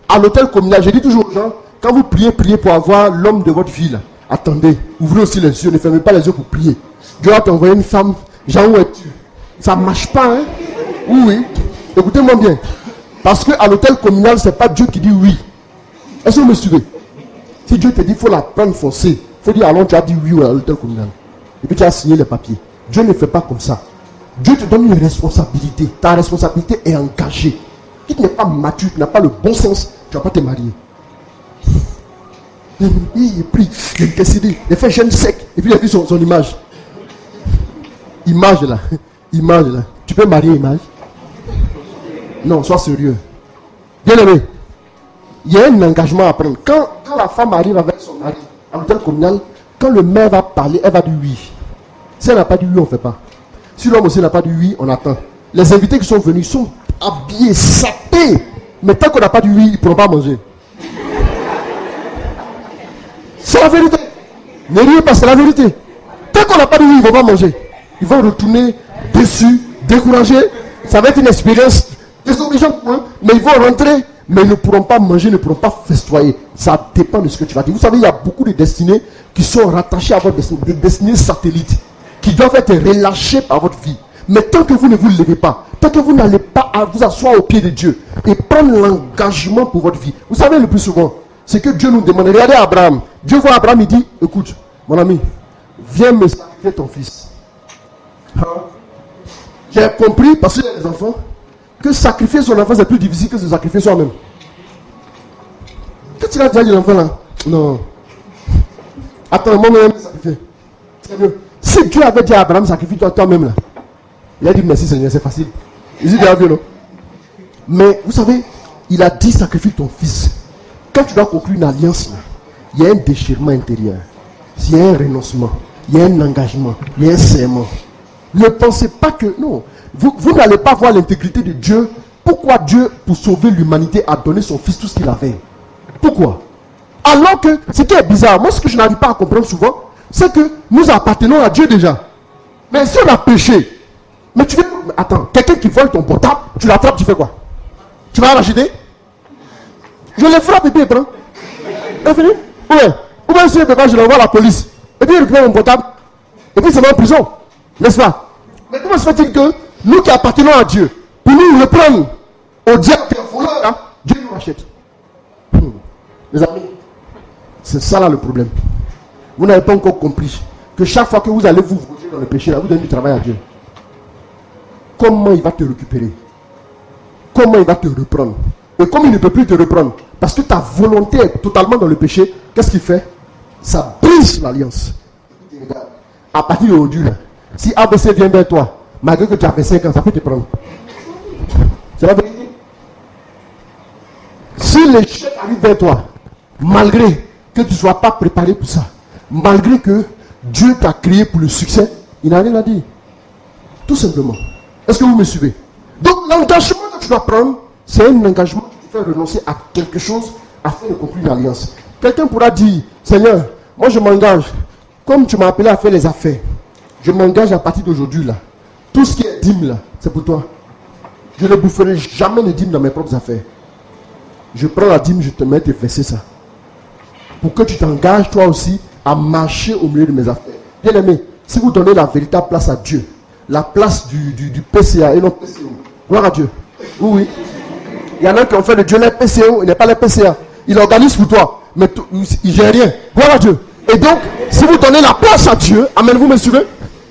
Speaker 2: à l'hôtel communal. Je dis toujours aux gens, quand vous priez pour avoir l'homme de votre vie, là, attendez, ouvrez aussi les yeux, ne fermez pas les yeux pour prier. Dieu va t'envoyer une femme, Jean, où es-tu? Ça ne marche pas, hein? Oui. Écoutez-moi bien. Parce qu'à l'hôtel communal, ce n'est pas Dieu qui dit oui. Est-ce que vous me suivez? Si Dieu te dit, il faut la prendre foncée, il faut dire, allons, tu as dit oui à l'hôtel communal. Et puis tu as signé les papiers. Dieu ne fait pas comme ça. Dieu te donne une responsabilité. Ta responsabilité est engagée. Si tu n'es pas mature, tu n'as pas le bon sens, tu ne vas pas te marier. Il prie, il est décidé, il fait jeune sec, et puis il a vu son image. Image là. Image là. Tu peux marier image? Non, sois sérieux. Bien aimé, il y a un engagement à prendre. Quand la femme arrive avec son mari à l'hôtel communal, quand le maire va parler, elle va dire oui. Si elle n'a pas dit oui, on ne fait pas. Si l'homme aussi n'a pas dit oui, on attend. Les invités qui sont venus sont habillés, sapés. Mais tant qu'on n'a pas dit oui, ils ne pourront pas manger. C'est la vérité. Ne riez pas, c'est la vérité. Tant qu'on n'a pas dit oui, ils ne vont pas manger. Ils vont retourner déçus, découragés. Ça va être une expérience désobligeante pour eux. Mais ils vont rentrer, mais ils ne pourront pas manger, ils ne pourront pas festoyer. Ça dépend de ce que tu vas dire. Vous savez, il y a beaucoup de destinées qui sont rattachées à votre destinée, des destinées satellites, qui doivent être relâchées par votre vie. Mais tant que vous ne vous levez pas, tant que vous n'allez pas à vous asseoir au pied de Dieu et prendre l'engagement pour votre vie. Vous savez, le plus souvent, c'est que Dieu nous demande. Regardez Abraham. Dieu voit Abraham, il dit, écoute, mon ami, viens me sacrifier ton fils. J'ai compris, parce qu'il y a des enfants, que sacrifier son enfant, c'est plus difficile que se sacrifier soi-même. Qu'est-ce que tu as déjà dit l'enfant là? Non. Attends, moi-même, sacrifier. C'est mieux. Si Dieu avait dit à Abraham, sacrifie-toi toi-même là. Il a dit merci Seigneur, c'est facile. Il dit bien, non? Mais vous savez, il a dit sacrifie ton fils. Quand tu dois conclure une alliance, là, il y a un déchirement intérieur. Il y a un renoncement. Il y a un engagement. Il y a un serment. Ne pensez pas que... Non. Vous n'allez pas voir l'intégrité de Dieu. Pourquoi Dieu, pour sauver l'humanité, a donné son fils tout ce qu'il avait? Pourquoi? Alors que, ce qui est bizarre, moi ce que je n'arrive pas à comprendre souvent, c'est que nous appartenons à Dieu déjà. Mais si on a péché, mais tu fais... Attends, quelqu'un qui vole ton portable, tu l'attrapes, tu fais quoi? Tu vas l'acheter? Je le frappe et puis il prend. C'est fini? Ou bien si je ne peux pas, je l'envoie à la police. Et puis il récupère mon portable. Et puis c'est en prison. N'est-ce pas? Mais comment se fait-il que nous qui appartenons à Dieu, pour nous le prendre au diable qui est voleur, hein, Dieu nous rachète. Les amis, c'est ça là le problème. Vous n'avez pas encore compris que chaque fois que vous allez vous voler dans le péché, là, vous donnez du travail à Dieu. Comment il va te récupérer? Comment il va te reprendre? Et comme il ne peut plus te reprendre, parce que ta volonté est totalement dans le péché, qu'est-ce qu'il fait? Ça brise l'alliance. À partir d'aujourd'hui, si ABC vient vers toi, malgré que tu as fait 5 ans, ça peut te prendre. C'est la vérité. l'échec arrive vers toi, malgré que tu ne sois pas préparé pour ça, malgré que Dieu t'a créé pour le succès, il n'a rien à dire. Tout simplement. Est-ce que vous me suivez? Donc l'engagement que tu dois prendre, c'est un engagement qui te fait renoncer à quelque chose afin de conclure une alliance. Quelqu'un pourra dire, Seigneur, moi je m'engage, comme tu m'as appelé à faire les affaires, je m'engage à partir d'aujourd'hui là. Tout ce qui est dîme là, c'est pour toi. Je ne boufferai jamais de dîme dans mes propres affaires. Je prends la dîme, je te mets à verser ça. Pour que tu t'engages toi aussi à marcher au milieu de mes affaires. Bien aimé, si vous donnez la véritable place à Dieu, la place du PCA et non PCO. Gloire à Dieu. Oui, oui. Il y en a qui ont fait de Dieu les PCO, il n'est pas les PCA. Il organise pour toi, mais il ne gère rien. Gloire à Dieu. Et donc, si vous donnez la place à Dieu, amen, vous me suivez?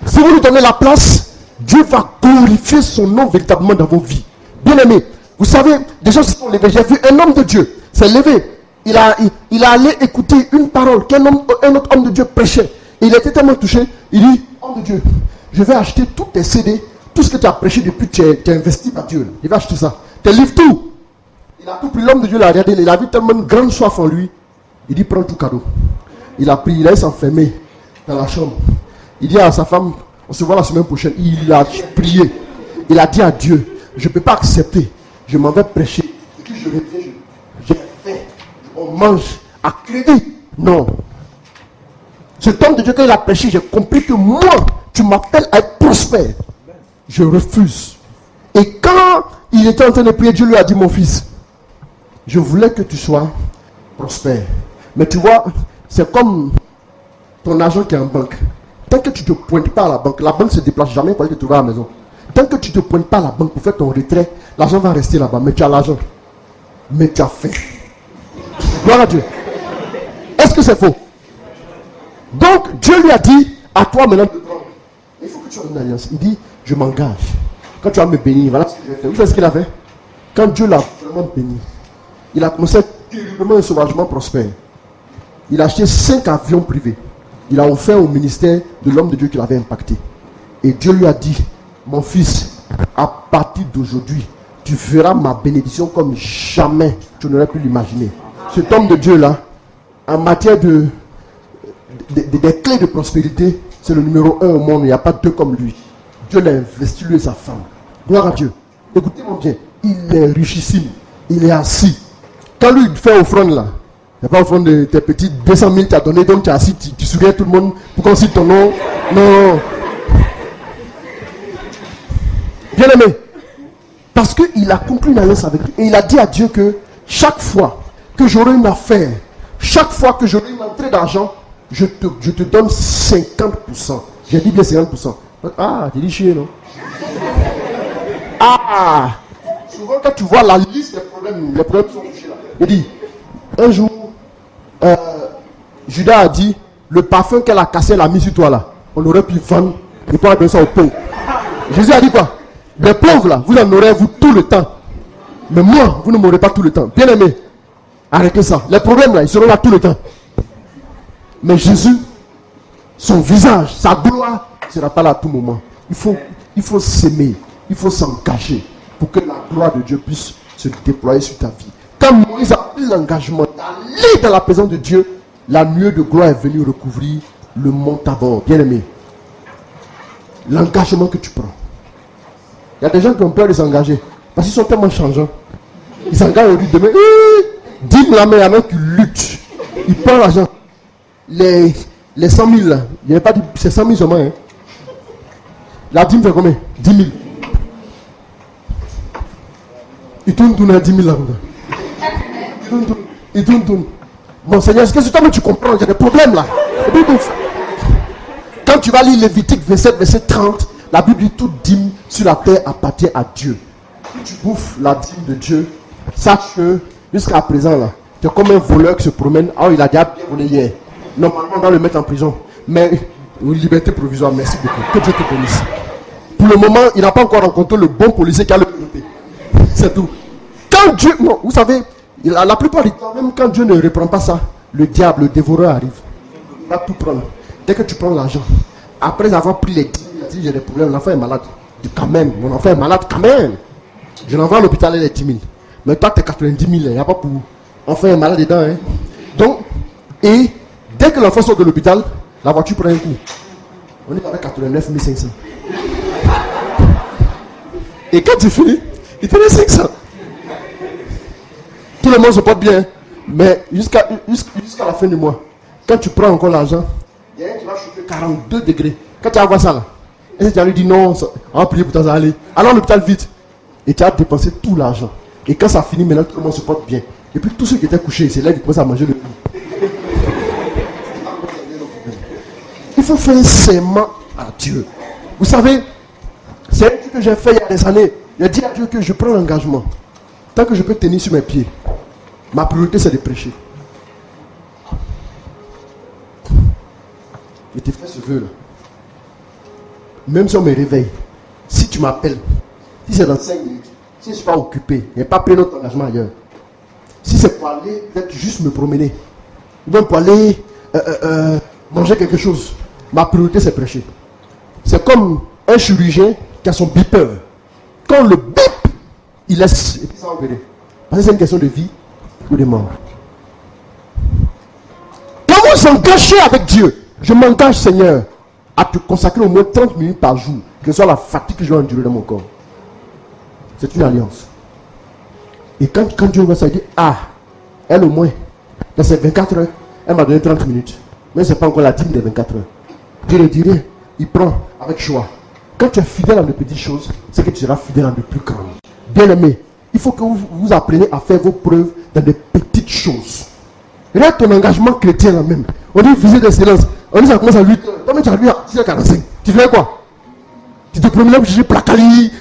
Speaker 2: Si vous lui donnez la place, Dieu va glorifier son nom véritablement dans vos vies. Bien aimé, vous savez, des gens se sont levés. J'ai vu un homme de Dieu s'est levé. Il a allé écouter une parole qu'un autre homme de Dieu prêchait. Et il était tellement touché. Il dit, homme de Dieu, je vais acheter tous tes CD, tout ce que tu as prêché depuis que tu as investi par Dieu. Il va acheter ça. Tes livres, tout. Il a tout pris. L'homme de Dieu l'a regardé. Il a vu tellement une grande soif en lui. Il dit, prends tout cadeau. Il a pris, il a s'enfermé dans la chambre. Il dit à sa femme, on se voit la semaine prochaine. Il a prié. Il a dit à Dieu, je ne peux pas accepter. Je m'en vais prêcher. Et puis je reviens, j'ai fait. On mange à crédit. Non. Cet homme de Dieu, quand il a prêché, j'ai compris que moi, tu m'appelles à être prospère. Je refuse. Et quand il était en train de prier, Dieu lui a dit, mon fils, je voulais que tu sois prospère. Mais tu vois, c'est comme ton argent qui est en banque. Tant que tu ne te pointes pas à la banque ne se déplace jamais pour aller te trouver à la maison. Tant que tu ne te pointes pas à la banque pour faire ton retrait, l'argent va rester là-bas. Mais tu as l'argent. Mais tu as faim. Gloire à Dieu. Est-ce que c'est faux? Donc Dieu lui a dit à toi maintenant de prendre. Il faut que tu aies une alliance. Il dit, je m'engage. Quand tu vas me bénir, voilà ce que je vais faire. Vous savez ce qu'il a fait? Quand Dieu l'a vraiment béni, il a commencé terriblement un sauvagement prospère. Il a acheté 5 avions privés. Il a offert au ministère de l'homme de Dieu qui l'avait impacté. Et Dieu lui a dit, mon fils, à partir d'aujourd'hui, tu feras ma bénédiction comme jamais tu n'aurais pu l'imaginer. Cet homme de Dieu-là, en matière des clés de prospérité, c'est le numéro 1 au monde. Il n'y a pas deux comme lui. Dieu l'a investi, lui et sa femme. Gloire à Dieu. Écoutez-moi bien. Il est richissime. Il est assis. Quand lui fait offrande là, il n'y a pas offrande de tes petits 200 000 tu as donné, donc tu es assis, tu souviens tout le monde pour qu'on cite ton nom. Non. Bien aimé. Parce qu'il a conclu une alliance avec lui. Et il a dit à Dieu que chaque fois que j'aurai une affaire, chaque fois que j'aurai une entrée d'argent, je te donne 50%. J'ai dit bien 50%. Ah, j'ai dit chier, non? Ah! Souvent, quand tu vois la liste des problèmes, les problèmes sont touchés là. Il dit, un jour, Judas a dit, le parfum qu'elle a cassé, elle a mis sur toi là. On aurait pu vendre et pas donner ça aux pauvres. Jésus a dit quoi? Les pauvres là, vous en aurez vous tout le temps. Mais moi, vous ne m'aurez pas tout le temps. Bien aimé, arrêtez ça. Les problèmes là, ils seront là tout le temps. Mais Jésus, son visage, sa gloire, ne sera pas là à tout moment. Il faut s'aimer, il faut s'engager pour que la gloire de Dieu puisse se déployer sur ta vie. Quand Moïse a pris l'engagement d'aller dans la présence de Dieu, la nuée de gloire est venue recouvrir le mont Tabor. Bien aimé, l'engagement que tu prends. Il y a des gens qui ont peur de s'engager parce qu'ils sont tellement changeants. Ils s'engagent aujourd'hui, demain, dis-moi la main, il y en a qui luttent. Ils prennent l'argent. Les 100 000 là, il n'y avait pas dit, c'est 100 000 seulement. Hein. La dîme fait combien? 10 000. Il tourne à 10 000 là. Il tourne. Bon Seigneur, est-ce que c'est toi que tu comprends? Il y a des problèmes là. Quand tu vas lire Lévitique 27, verset 30, la Bible dit toute dîme sur la terre appartient à Dieu. Si tu bouffes la dîme de Dieu, sache que jusqu'à présent là, tu es comme un voleur qui se promène. Ah, il a déjà bien volé hier. Normalement, on doit le mettre en prison. Mais, une liberté provisoire, merci beaucoup. Que Dieu te bénisse. Pour le moment, il n'a pas encore rencontré le bon policier qui a le vérité. C'est tout. Quand Dieu... Non, vous savez, la plupart du temps, même quand Dieu ne reprend pas ça, le diable, le dévoreur arrive. Il va tout prendre. Dès que tu prends l'argent, après avoir pris les 10 000, il a dit, j'ai des problèmes, l'enfant est malade. Quand même, mon enfant est malade quand même. Je l'envoie à l'hôpital, il est 10 000. Mais toi, tu es 90 000, il n'y a pas pour... Enfin, un malade dedans. Hein. Donc, et dès que l'enfant sort de l'hôpital, la voiture prend un coup. On est avec 89 500. Et quand tu finis, il te laisse 500. Tout le monde se porte bien. Mais jusqu'à la fin du mois, quand tu prends encore l'argent, il y a un qui va chauffer 42 degrés. Quand tu vas voir ça là, et tu vas lui dire non, on va prier pour toi, ça va aller. Alors l'hôpital vite. Et tu as dépensé tout l'argent. Et quand ça finit, maintenant tout le monde se porte bien. Et puis tous ceux qui étaient couchés, c'est là qu'ils commencent à manger le pain. Il faut faire un serment à Dieu. Vous savez, c'est un truc que j'ai fait il y a des années. J'ai dit à Dieu que je prends l'engagement. Tant que je peux tenir sur mes pieds, ma priorité c'est de prêcher. Je t'ai fait ce vœu là. Même si on me réveille, si tu m'appelles, si c'est dans 5 minutes, si je ne suis pas occupé, je n'ai pas pris notre engagement ailleurs. Si c'est pour aller, peut-être juste me promener, ou même pour aller manger quelque chose, ma priorité c'est prêcher. C'est comme un chirurgien qui a son beeper. Quand le bip, il laisse, et puis ça va opérer. Parce que c'est une question de vie ou de mort. Comment s'engager avec Dieu? Je m'engage, Seigneur, à te consacrer au moins 30 minutes par jour, que ce soit la fatigue que je dois endurer dans mon corps. C'est une alliance. Et quand Dieu voit ça, il dit, ah, elle au moins, dans ces 24 heures, elle m'a donné 30 minutes. Mais ce n'est pas encore la dîme des 24 heures. Dieu le dirait, il prend avec choix. Quand tu es fidèle dans de petites choses, c'est que tu seras fidèle dans de plus grandes. Bien aimé, il faut que vous appreniez à faire vos preuves dans de petites choses. Regarde ton engagement chrétien là même. On dit visite d'excellence. On dit ça commence à 8h. Toi même tu arrives à 6h45. Tu fais quoi? Tu te promènes là pour chercher Placali.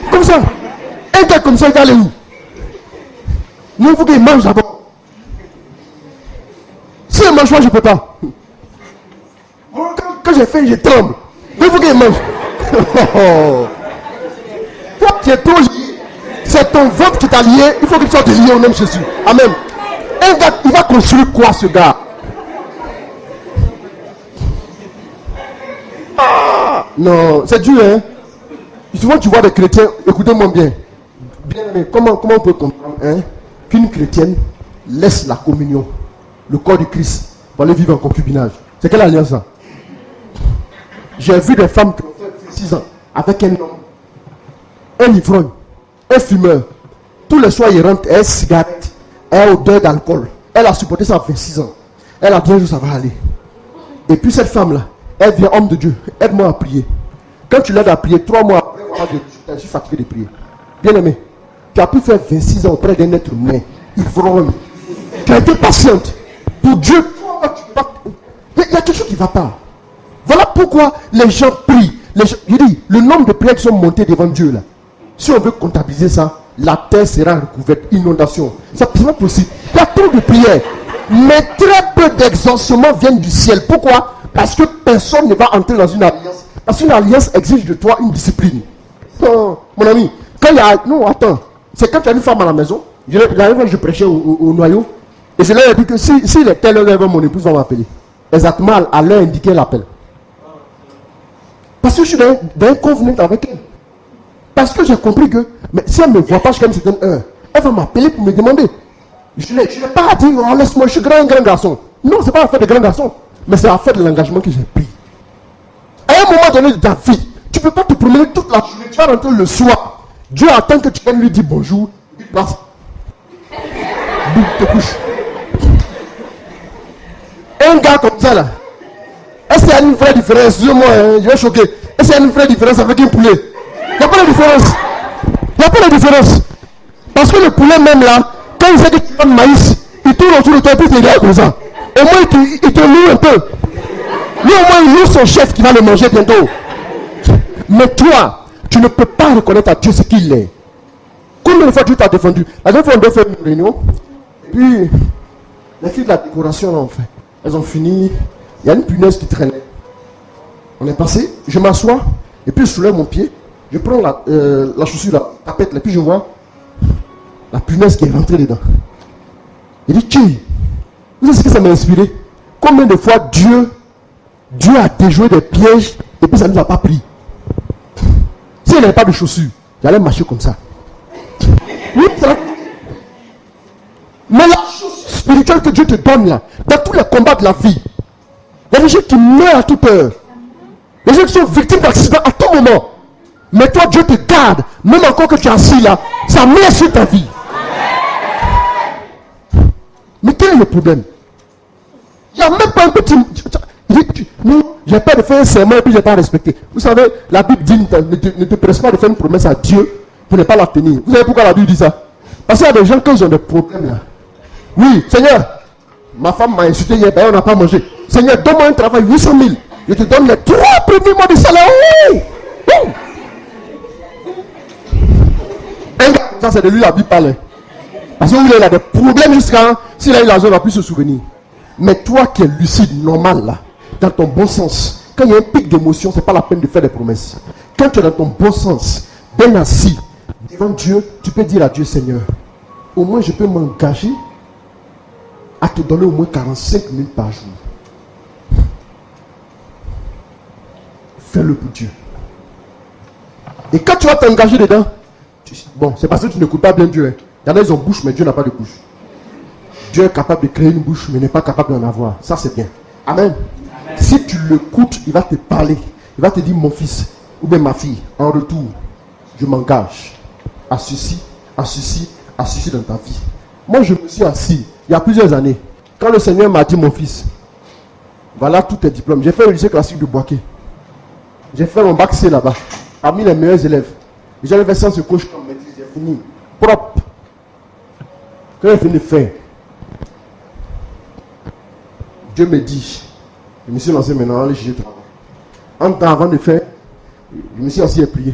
Speaker 2: Comme ça. Un gars comme ça, il va aller où? Non, il faut qu'il mange d'abord. Si il mange pas, je ne peux pas. Quand j'ai faim, je tremble. Mais il faut qu'il mange. Toi, tu es trop lié. C'est ton ventre qui t'a lié. Il faut que tu sois lié au nom de Jésus. Amen. Un gars, il va construire quoi ce gars? Ah, non, c'est dur, hein? Souvent tu vois des chrétiens, écoutez-moi bien. Bien aimé, comment on peut comprendre qu'une chrétienne laisse la communion, le corps du Christ, pour aller vivre en concubinage? C'est quelle alliance ça? J'ai vu des femmes qui ont fait 6 ans avec un homme, un ivrogne, un fumeur. Tous les soirs, il rentre, elle cigarette, elle odeur d'alcool. Elle a supporté ça à 26 ans. Elle a dit un jour ça va aller. Et puis cette femme-là, elle vient, homme de Dieu, aide-moi à prier. Quand tu l'aides à prier, 3 mois après, je suis fatigué de prier. Bien aimé, tu as pu faire 26 ans auprès d'un être humain, ivrogne. Tu as été patiente. Pour Dieu, il y a quelque chose qui ne va pas. Voilà pourquoi les gens prient. Je dis, le nombre de prières qui sont montées devant Dieu là. Si on veut comptabiliser ça, la terre sera recouverte, inondation. Ça n'est pas possible. Il y a trop de prières. Mais très peu d'exaucements viennent du ciel. Pourquoi? Parce que personne ne va entrer dans une alliance. Parce qu'une alliance exige de toi une discipline. Non, mon ami, quand il y a... Non, attends. C'est quand tu as une femme à la maison. Je prêchais au noyau. Et c'est là qu'il a dit que si il est telle heure, mon épouse va m'appeler. Exactement à l'heure indiquée, l'appel. Parce que je suis dans un convenant avec elle. Parce que j'ai compris que, mais si elle ne me voit pas jusqu'à une certaine heure, elle va m'appeler pour me demander. Je n'ai pas dit, oh, laisse-moi, je suis grand garçon. Non, ce n'est pas l'affaire de grand garçon, mais c'est l'affaire de l'engagement que j'ai pris. À un moment donné de ta vie, tu ne peux pas te promener toute la journée, tu vas rentrer le soir. Dieu attend que tu viennes lui dire bonjour, il passe. Boum, te couche. Un gars comme ça là, est-ce qu'il y a une vraie différence? Excusez-moi, je vais choquer. Est-ce qu'il y a une vraie différence avec un poulet? Il n'y a pas de différence. Il n'y a pas de différence. Parce que le poulet même là, quand il sait que tu donnes maïs, il tourne autour de toi et puis il te regarde comme ça. Au moins il te loue un peu. Lui au moins il loue son chef qui va le manger bientôt. Mais toi, tu ne peux pas reconnaître à Dieu ce qu'il est. Combien de fois Dieu t'a défendu? La dernière fois on doit faire une réunion. Et puis, les filles de la décoration là ont fait. Elles ont fini. Il y a une punaise qui traînait. On est passé, je m'assois, et puis je soulève mon pied. Je prends la chaussure, la tapette, et puis je vois la punaise qui est rentrée dedans. Il dit, qui? Vous savez ce que ça m'a inspiré? Combien de fois Dieu a déjoué des pièges, et puis ça ne nous a pas pris. Si il n'avait pas de chaussures, j'allais marcher comme ça. Oui, ça. Mais la chose spirituelle que Dieu te donne là, dans tous les combats de la vie, il y a des gens qui meurent à toute heure. Les gens qui sont victimes d'accidents à tout moment. Mais toi, Dieu te garde. Même encore que tu es assis là, ça met sur ta vie. Mais quel est le problème? Il n'y a même pas un petit... Non, j'ai peur de faire un serment et puis je n'ai pas respecté. Vous savez, la Bible dit ne te presse pas de faire une promesse à Dieu pour ne pas la tenir. Vous savez pourquoi la Bible dit ça? Parce qu'il y a des gens quand ils ont des problèmes là. Oui, Seigneur, ma femme m'a insulté hier, ben on n'a pas mangé. Seigneur, donne-moi un travail, 800 000. Je te donne les 3 premiers mois de salaire. Un gars, ça c'est de lui la Bible parle. Parce qu'il a des problèmes jusqu'à... S'il a eu l'argent, il ne va plus se souvenir. Mais toi qui es lucide, normal là, dans ton bon sens, quand il y a un pic d'émotion, ce n'est pas la peine de faire des promesses. Quand tu es dans ton bon sens, bien assis, devant Dieu, tu peux dire à Dieu, Seigneur, au moins je peux m'engager à te donner au moins 45 000 par jour. Fais-le pour Dieu. Et quand tu vas t'engager dedans, bon, c'est parce que tu n'écoutes pas bien Dieu. Hein. Il y en a, ils ont bouche, mais Dieu n'a pas de bouche. Dieu est capable de créer une bouche, mais n'est pas capable d'en avoir. Ça, c'est bien. Amen. Si tu l'écoutes, il va te parler. Il va te dire, mon fils, ou bien ma fille, en retour, je m'engage à ceci, à ceci, à ceci dans ta vie. Moi, je me suis assis, il y a plusieurs années, quand le Seigneur m'a dit, mon fils, voilà tous tes diplômes. J'ai fait le lycée classique de Boaké. J'ai fait mon bac C là-bas, parmi les meilleurs élèves. J'avais fait sciences coach comme maîtrise, j'ai fini. Propre. Quand j'ai fini de faire, Dieu me dit, je me suis lancé maintenant dans le sujet de travail. En temps avant de faire, je me suis assis et prié.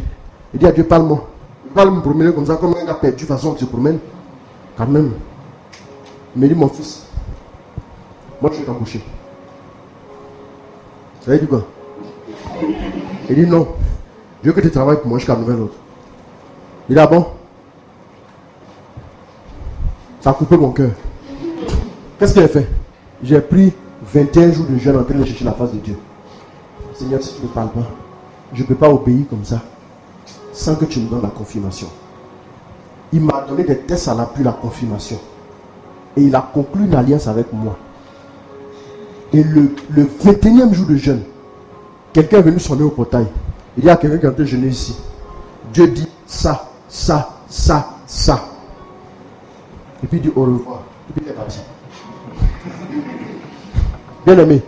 Speaker 2: Il dit à Dieu, parle-moi. Il parle me promener comme ça, comme un gars perdu, de façon que je promène. Quand même. Il me dit, mon fils, moi je vais t'embaucher. Ça veut dire quoi? Il dit non. Je veux que tu travailles pour moi jusqu'à nouvel ordre. Il dit ah bon? Ça a coupé mon cœur. Qu'est-ce qu'il a fait? J'ai pris 21 jours de jeûne en train de chercher la face de Dieu. Seigneur, si tu ne parles pas, je ne peux pas obéir comme ça sans que tu me donnes la confirmation. Il m'a donné des tests à l'appui, la confirmation. Et il a conclu une alliance avec moi. Et le 21e jour de jeûne, quelqu'un est venu sonner au portail. Il dit à quelqu'un qui est en train de jeûner ici. Dieu dit ça, ça, ça, ça. Et puis il dit au revoir. Et puis il est parti. Bien aimé,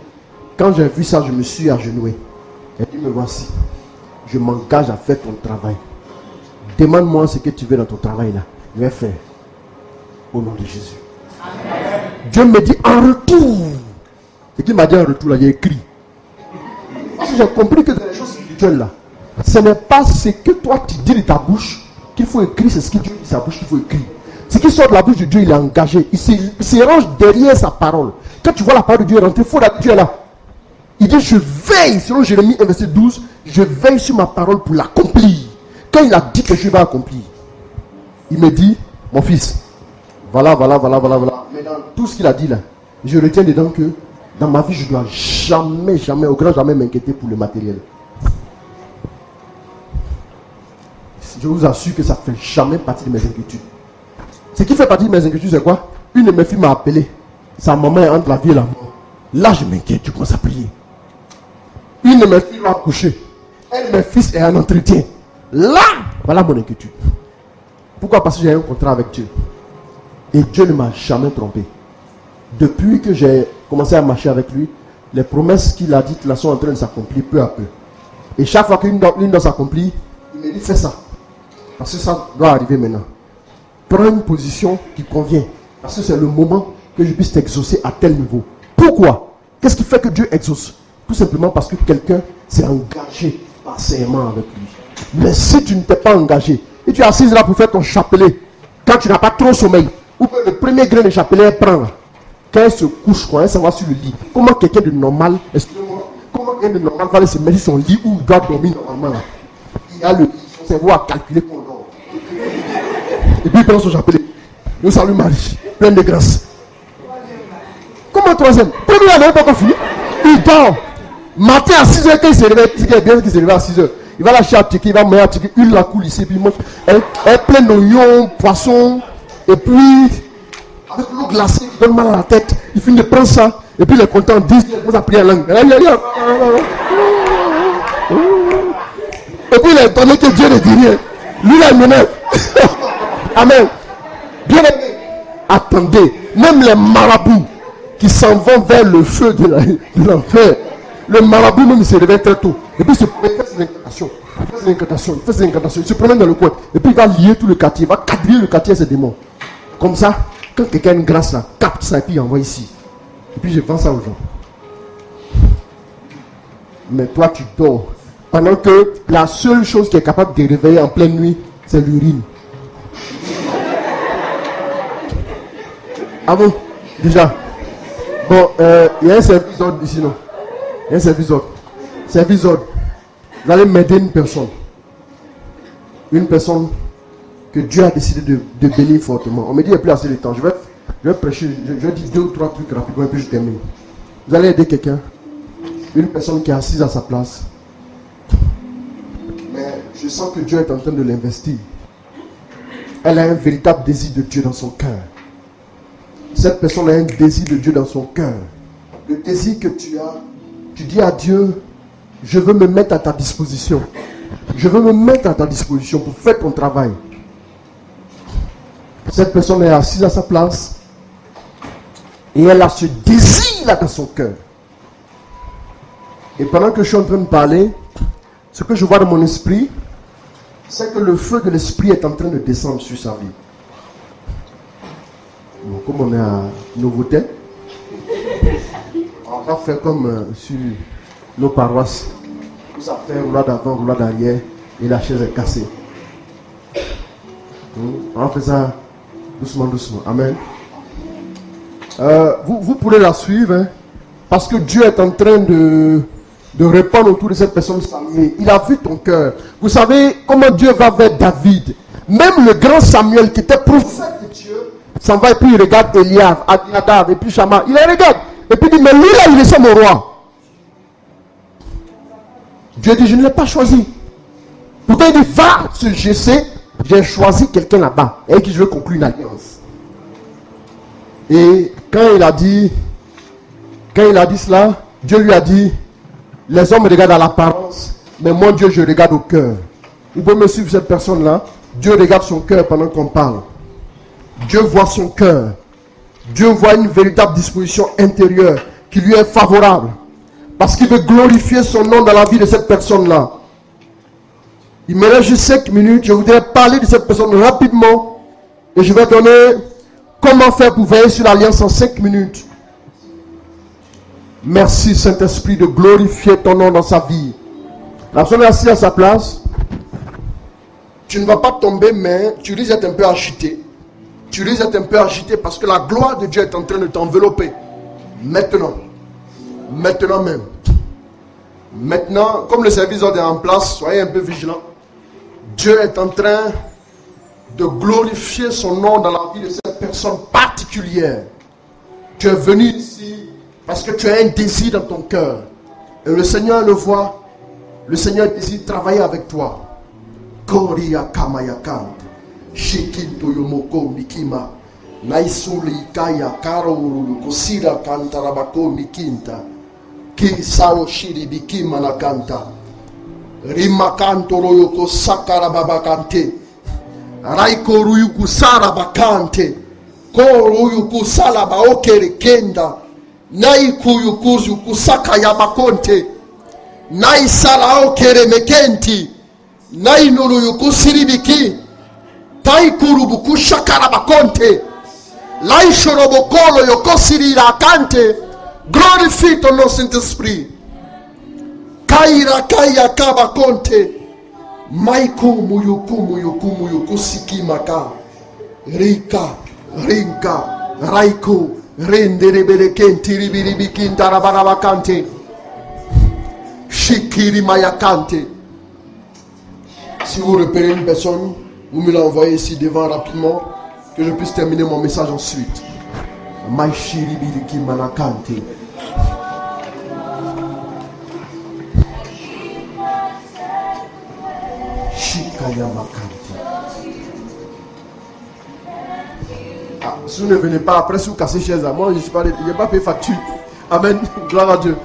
Speaker 2: quand j'ai vu ça, je me suis agenouillé. Et dit, me voici. Je m'engage à faire ton travail. Demande-moi ce que tu veux dans ton travail là. Je vais faire. Au nom de Jésus. Amen. Dieu me dit en retour. Ce qu'il m'a dit en retour là, il a écrit. Parce que j'ai compris que dans les choses spirituelles là, ce n'est pas ce que toi tu dis de ta bouche qu'il faut écrire, c'est ce que Dieu dit de sa bouche qu'il faut écrire. Ce qui sort de la bouche de Dieu, il est engagé. Il se range derrière sa parole. Quand tu vois la parole de Dieu rentrer, il faut que Dieu est là. Il dit, je veille, selon Jérémie 1, verset 12, je veille sur ma parole pour l'accomplir. Quand il a dit que je vais accomplir, il me dit, mon fils, voilà. Mais dans tout ce qu'il a dit là, je retiens dedans que dans ma vie, je ne dois jamais, au grand jamais m'inquiéter pour le matériel. Je vous assure que ça ne fait jamais partie de mes inquiétudes. Ce qui fait partie de mes inquiétudes, c'est quoi? Une de mes filles m'a appelé. Sa maman est entre la vie et la mort. Là, je m'inquiète, je commence à prier. Une de mes filles m'a couché. Un de mes fils est en entretien. Là, voilà mon inquiétude. Pourquoi? Parce que j'ai un contrat avec Dieu. Et Dieu ne m'a jamais trompé. Depuis que j'ai commencé à marcher avec lui, les promesses qu'il a dites là sont en train de s'accomplir peu à peu. Et chaque fois qu'une doit s'accomplir, il me dit fais ça. Parce que ça doit arriver maintenant. Prends une position qui convient. Parce que c'est le moment que je puisse t'exaucer à tel niveau. Pourquoi? Qu'est-ce qui fait que Dieu exauce? Tout simplement parce que quelqu'un s'est engagé par serment avec lui. Mais si tu ne t'es pas engagé, et tu es assise là pour faire ton chapelet, quand tu n'as pas trop sommeil, ou que le premier grain de chapelet elle prend, quand elle se couche, quand elle s'en va sur le lit, comment quelqu'un de normal, excusez-moi, comment quelqu'un de normal va aller se mettre sur son lit où il doit dormir normalement là? Il a son cerveau à calculer qu'on dort. Et puis il prend son chapelet. Nous salut Marie, pleine de grâce. Comment troisième? Premier année, pas encore fini. Il dort. Matin à 6h, quand il se réveille, il est bien qu'il se réveille à 6h. Il va lâcher à ticket, il va manger à ticket, huile la coule ici, puis il mange. Elle est pleine d'oignons, poissons, et puis avec l'eau glacée, il donne mal à la tête. Il finit de prendre ça. Et puis il est content, 10, il commence à prier en langue. Et puis il est étonné que Dieu ne dit rien. Lui, il est mené. Amen. Bien aimé. Attendez, même les marabouts qui s'en vont vers le feu de l'enfer, le marabout même il se réveille très tôt. Et puis il fait ses incantations. Il fait ses incantations. Il se promène dans le coin. Et puis il va lier tout le quartier. Il va quadriller le quartier à ses démons. Comme ça, quand quelqu'un a une grâce là, capte ça et puis il envoie ici. Et puis je vends ça aux gens. Mais toi tu dors. Pendant que la seule chose qui est capable de réveiller en pleine nuit, c'est l'urine. Ah bon? Déjà. Bon, il y a un service d'ordre ici, non? Il y a un service d'ordre. Service d'ordre. Vous allez m'aider une personne. Une personne que Dieu a décidé de bénir fortement. On me dit qu'il n'y a plus assez de temps. Je vais prêcher, je vais dire 2 ou 3 trucs rapidement et puis je termine. Vous allez aider quelqu'un. Une personne qui est assise à sa place. Mais je sens que Dieu est en train de l'investir. Elle a un véritable désir de Dieu dans son cœur. Cette personne a un désir de Dieu dans son cœur. Le désir que tu as, tu dis à Dieu, je veux me mettre à ta disposition. Je veux me mettre à ta disposition pour faire ton travail. Cette personne est assise à sa place et elle a ce désir là dans son cœur. Et pendant que je suis en train de parler, ce que je vois dans mon esprit, c'est que le feu de l'esprit est en train de descendre sur sa vie. Bon, comme on est à Nouveauté, on va faire comme sur nos paroisses. Ça fait roulade d'avant, roulade d'arrière et la chaise est cassée. On va faire ça doucement, doucement. Amen. Vous pourrez la suivre, hein, parce que Dieu est en train de répandre autour de cette personne. Il a vu ton cœur. Vous savez comment Dieu va vers David. Même le grand Samuel qui était prophète de Dieu s'en va et puis il regarde Eliab, Abinadab et puis Shama. Il les regarde et puis il dit mais lui là il est mon roi. Dieu dit je ne l'ai pas choisi. Pourtant il dit va ce Jessé, j'ai choisi quelqu'un là-bas avec qui je veux conclure une alliance. Et quand il a dit cela, Dieu lui a dit les hommes regardent à l'apparence, mais moi Dieu je regarde au cœur. Vous pouvez me suivre cette personne là. Dieu regarde son cœur pendant qu'on parle. Dieu voit son cœur. Dieu voit une véritable disposition intérieure qui lui est favorable. Parce qu'il veut glorifier son nom dans la vie de cette personne-là. Il me reste juste 5 minutes. Je voudrais parler de cette personne rapidement. Et je vais donner comment faire pour veiller sur l'alliance en 5 minutes. Merci Saint-Esprit de glorifier ton nom dans sa vie. La personne est assise à sa place. Tu ne vas pas tomber, mais tu risques d'être un peu agité. Tu risques d'être un peu agité parce que la gloire de Dieu est en train de t'envelopper. Maintenant. Maintenant même. Maintenant, comme le service est en place, soyez un peu vigilants. Dieu est en train de glorifier son nom dans la vie de cette personne particulière. Tu es venu ici parce que tu as un désir dans ton cœur. Et le Seigneur le voit. Le Seigneur désire travailler avec toi. Koria Kamayakant. Shikinto Yomoko Mikima. Naisuli Kaya Karo Kosira Kantarabako Mikinta. Kisao Shiri Bikima Nakanta. Rimakanto Royoko Sakarababakante. Raiko Ruyuku Sarabakante. Koruyuku Salabaokere Kenda. Naiku Yukuzu Kusakayabakonte. Nai Saraokere Mekenti. Nai Nuru Yuku Siribiki. Taikuru Buku Shakarabakonte. Lai Shorobokolo Yoko Sirira Kante. Glorifie ton nom Saint-Esprit. Kaira Kaya Kabakonte. Maiko Muyuku Sikimaka. Rika Rinka Raiko Renderebele Kenti Ribiribikin Tarabarabakante. Shikiri Mayakante. Si vous repérez une personne, vous me l'envoyez ici devant rapidement, que je puisse terminer mon message ensuite. Maishiri Biriki Manakante. Shikaya Makante. Ah, si vous ne venez pas après, si vous cassez chaise, moi je n'ai pas payé facture. Amen. Gloire à Dieu.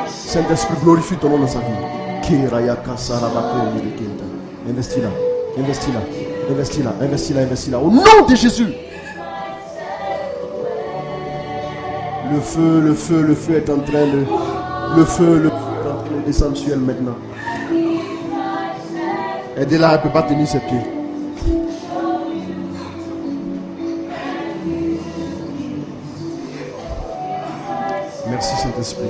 Speaker 2: Saint-Esprit, glorifie ton nom dans sa vie. Investis là, investis là, investis là, investis là, investis là. Au nom de Jésus. Le feu est en train de... Le feu est en train de descendre sur elle maintenant. Aidez-la, elle ne peut pas tenir ses pieds. Merci Saint-Esprit.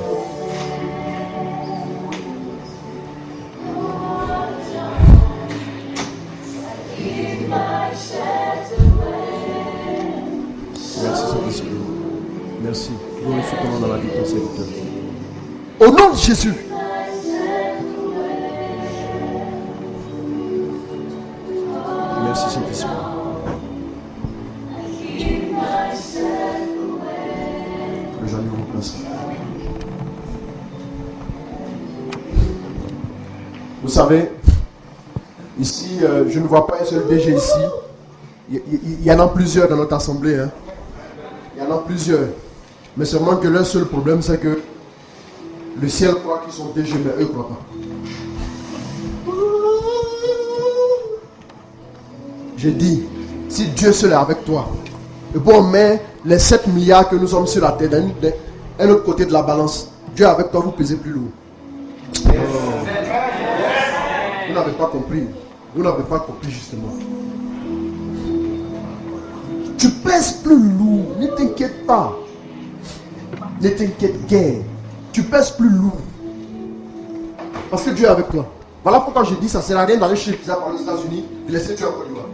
Speaker 2: Merci Saint-Esprit. Merci. Glorifie ton nom dans la vie de ton serviteur. Au nom de Jésus. Merci Saint-Esprit. Que j'en ai remplacé. Vous savez, ici, je ne vois pas un seul DG ici. Il y en a plusieurs dans notre assemblée. Hein. Il y en a plusieurs. Mais seulement que leur seul problème, c'est que le ciel croit qu'ils sont DG, mais eux ne croient pas. J'ai dit, si Dieu seul est avec toi, et bon, on met les 7 milliards que nous sommes sur la terre d'un autre côté de la balance, Dieu est avec toi, vous pesez plus lourd. Oh. Vous n'avez pas compris. Vous n'avez pas compris justement. Tu pèses plus lourd. Ne t'inquiète pas. Ne t'inquiète guère. Tu pèses plus lourd. Parce que Dieu est avec toi. Voilà pourquoi je dis ça ne sert à rien d'aller chez Visa pour les États-Unis et laisser Dieu en Côte d'Ivoire.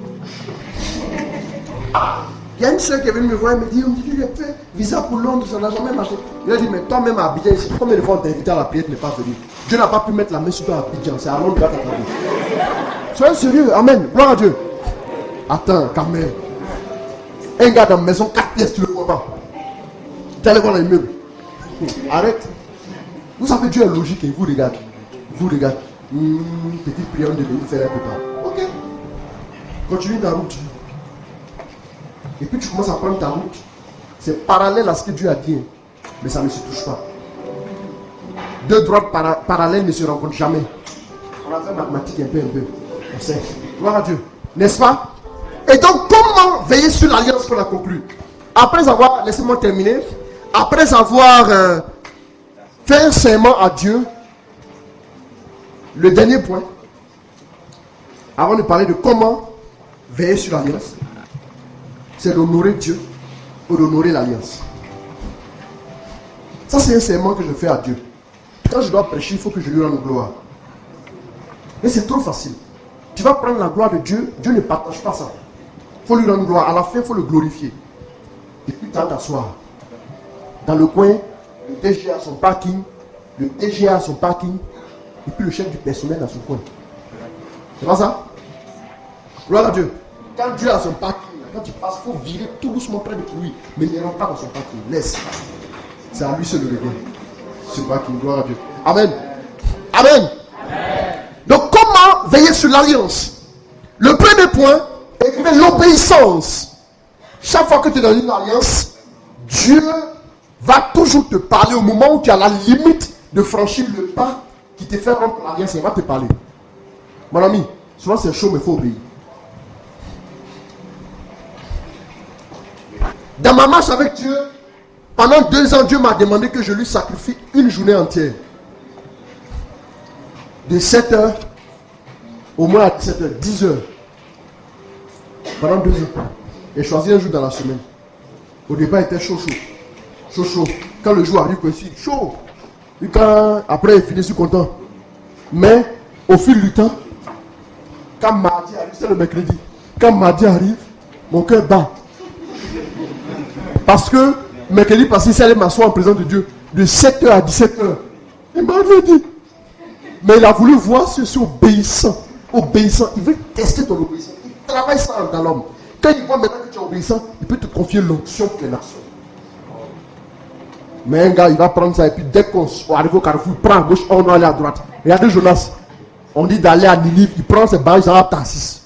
Speaker 2: Il y a une soeur qui est venue me voir et me dit, on me dit, tu as fait visa pour Londres, ça n'a jamais marché. Il a dit, mais toi-même à Abidjan, combien de fois on t'a invité à la prière, tu n'es pas venu. Dieu n'a pas pu mettre la main sur toi à Abidjan, c'est à Londres que tu vas t'attraper. Soyez sérieux, amen, gloire à Dieu. Attends, quand même. Un gars dans la maison, 4 pièces, tu ne le vois pas. Tu allais voir les meubles. Arrête. Vous savez, Dieu est logique et il vous regarde. Il vous regarde. Petite prière, on devait vous faire un peu tard. Ok. Continue ta route. Et puis tu commences à prendre ta route. C'est parallèle à ce que Dieu a dit. Mais ça ne se touche pas. Deux droites parallèles ne se rencontrent jamais. On a fait mathématiques un peu. On sait. Gloire à Dieu. N'est-ce pas? Et donc, comment veiller sur l'alliance qu'on a conclue? Après avoir, laissez-moi terminer. Après avoir fait un serment à Dieu, le dernier point, avant de parler de comment veiller sur l'alliance, c'est d'honorer Dieu ou d'honorer l'alliance. Ça, c'est un serment que je fais à Dieu. Quand je dois prêcher, il faut que je lui rende gloire. Mais c'est trop facile. Tu vas prendre la gloire de Dieu, Dieu ne partage pas ça. Il faut lui rendre gloire. À la fin, il faut le glorifier. Et puis, tu vas t'asseoir. Dans le coin, le DG a son parking, le DG a son parking, et puis le chef du personnel a son coin. C'est pas ça? Gloire à Dieu. Quand Dieu a son parking, quand tu passes, il faut virer tout doucement près de lui. Mais ne rentre pas dans son parking. Laisse. C'est à lui seul de régler. Ce parking. Gloire à Dieu. Amen. Amen. Donc, comment veiller sur l'alliance? Le premier point est l'obéissance. Chaque fois que tu es dans une alliance, Dieu va toujours te parler au moment où tu as la limite de franchir le pas qui te fait rompre l'alliance. Il va te parler. Mon ami, souvent c'est chaud, mais il faut obéir. Dans ma marche avec Dieu, pendant 2 ans, Dieu m'a demandé que je lui sacrifie une journée entière. De 7h au moins à 17h, 10h. Pendant 2 ans. J'ai choisi un jour dans la semaine. Au départ, il était chaud. Quand le jour arrive, c'est chaud. Et quand après, il finit, je suis content. Mais au fil du temps, quand mardi arrive, c'est le mercredi. Quand mardi arrive, mon cœur bat. Parce que mercredi passé, il allait m'asseoir en présence de Dieu de 7h à 17h. Il m'a dit. Mais il a voulu voir si je suis obéissant. Il veut tester ton obéissance. Il travaille ça dans l'homme. Quand il voit maintenant que tu es obéissant, il peut te confier l'onction pour les nations. Mais un gars, il va prendre ça et puis dès qu'on arrive au carrefour, il prend à gauche, on va aller à droite. Regardez Jonas. On dit d'aller à Ninive, il prend ses bagages, il va à Tarsis.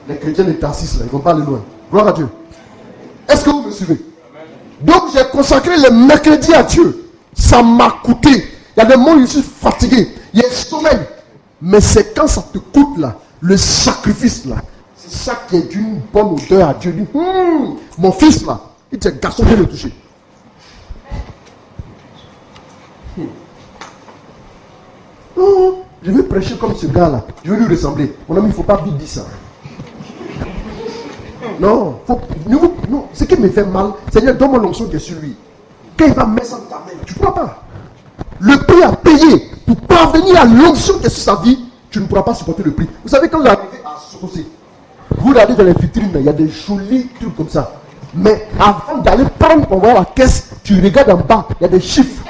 Speaker 2: Les chrétiens de Tarsis, là, ils ne vont pas aller loin. Gloire à Dieu. Est-ce que vous me suivez? Donc j'ai consacré le mercredi à Dieu. Ça m'a coûté. Il y a des moments où je suis fatigué. Il y a un sommeil. Mais c'est quand ça te coûte là, le sacrifice là. C'est ça qui est d'une bonne odeur à Dieu. Il dit, mon fils là, il dit, garçon, viens le toucher. Je vais prêcher comme ce gars là. Je vais lui ressembler. Mon ami, il ne faut pas vite dire ça. Non, non, ce qui me fait mal, Seigneur, donne-moi l'onction qui est sur lui. Quand il va mettre ça dans ta main, tu ne pourras pas. Le prix à payer pour parvenir à l'onction qui est sur sa vie, tu ne pourras pas supporter le prix. Vous savez, quand vous arrivez à Sokosé, vous regardez dans les vitrines, il y a des jolis trucs comme ça. Mais avant d'aller prendre pour voir la caisse, tu regardes en bas, il y a des chiffres.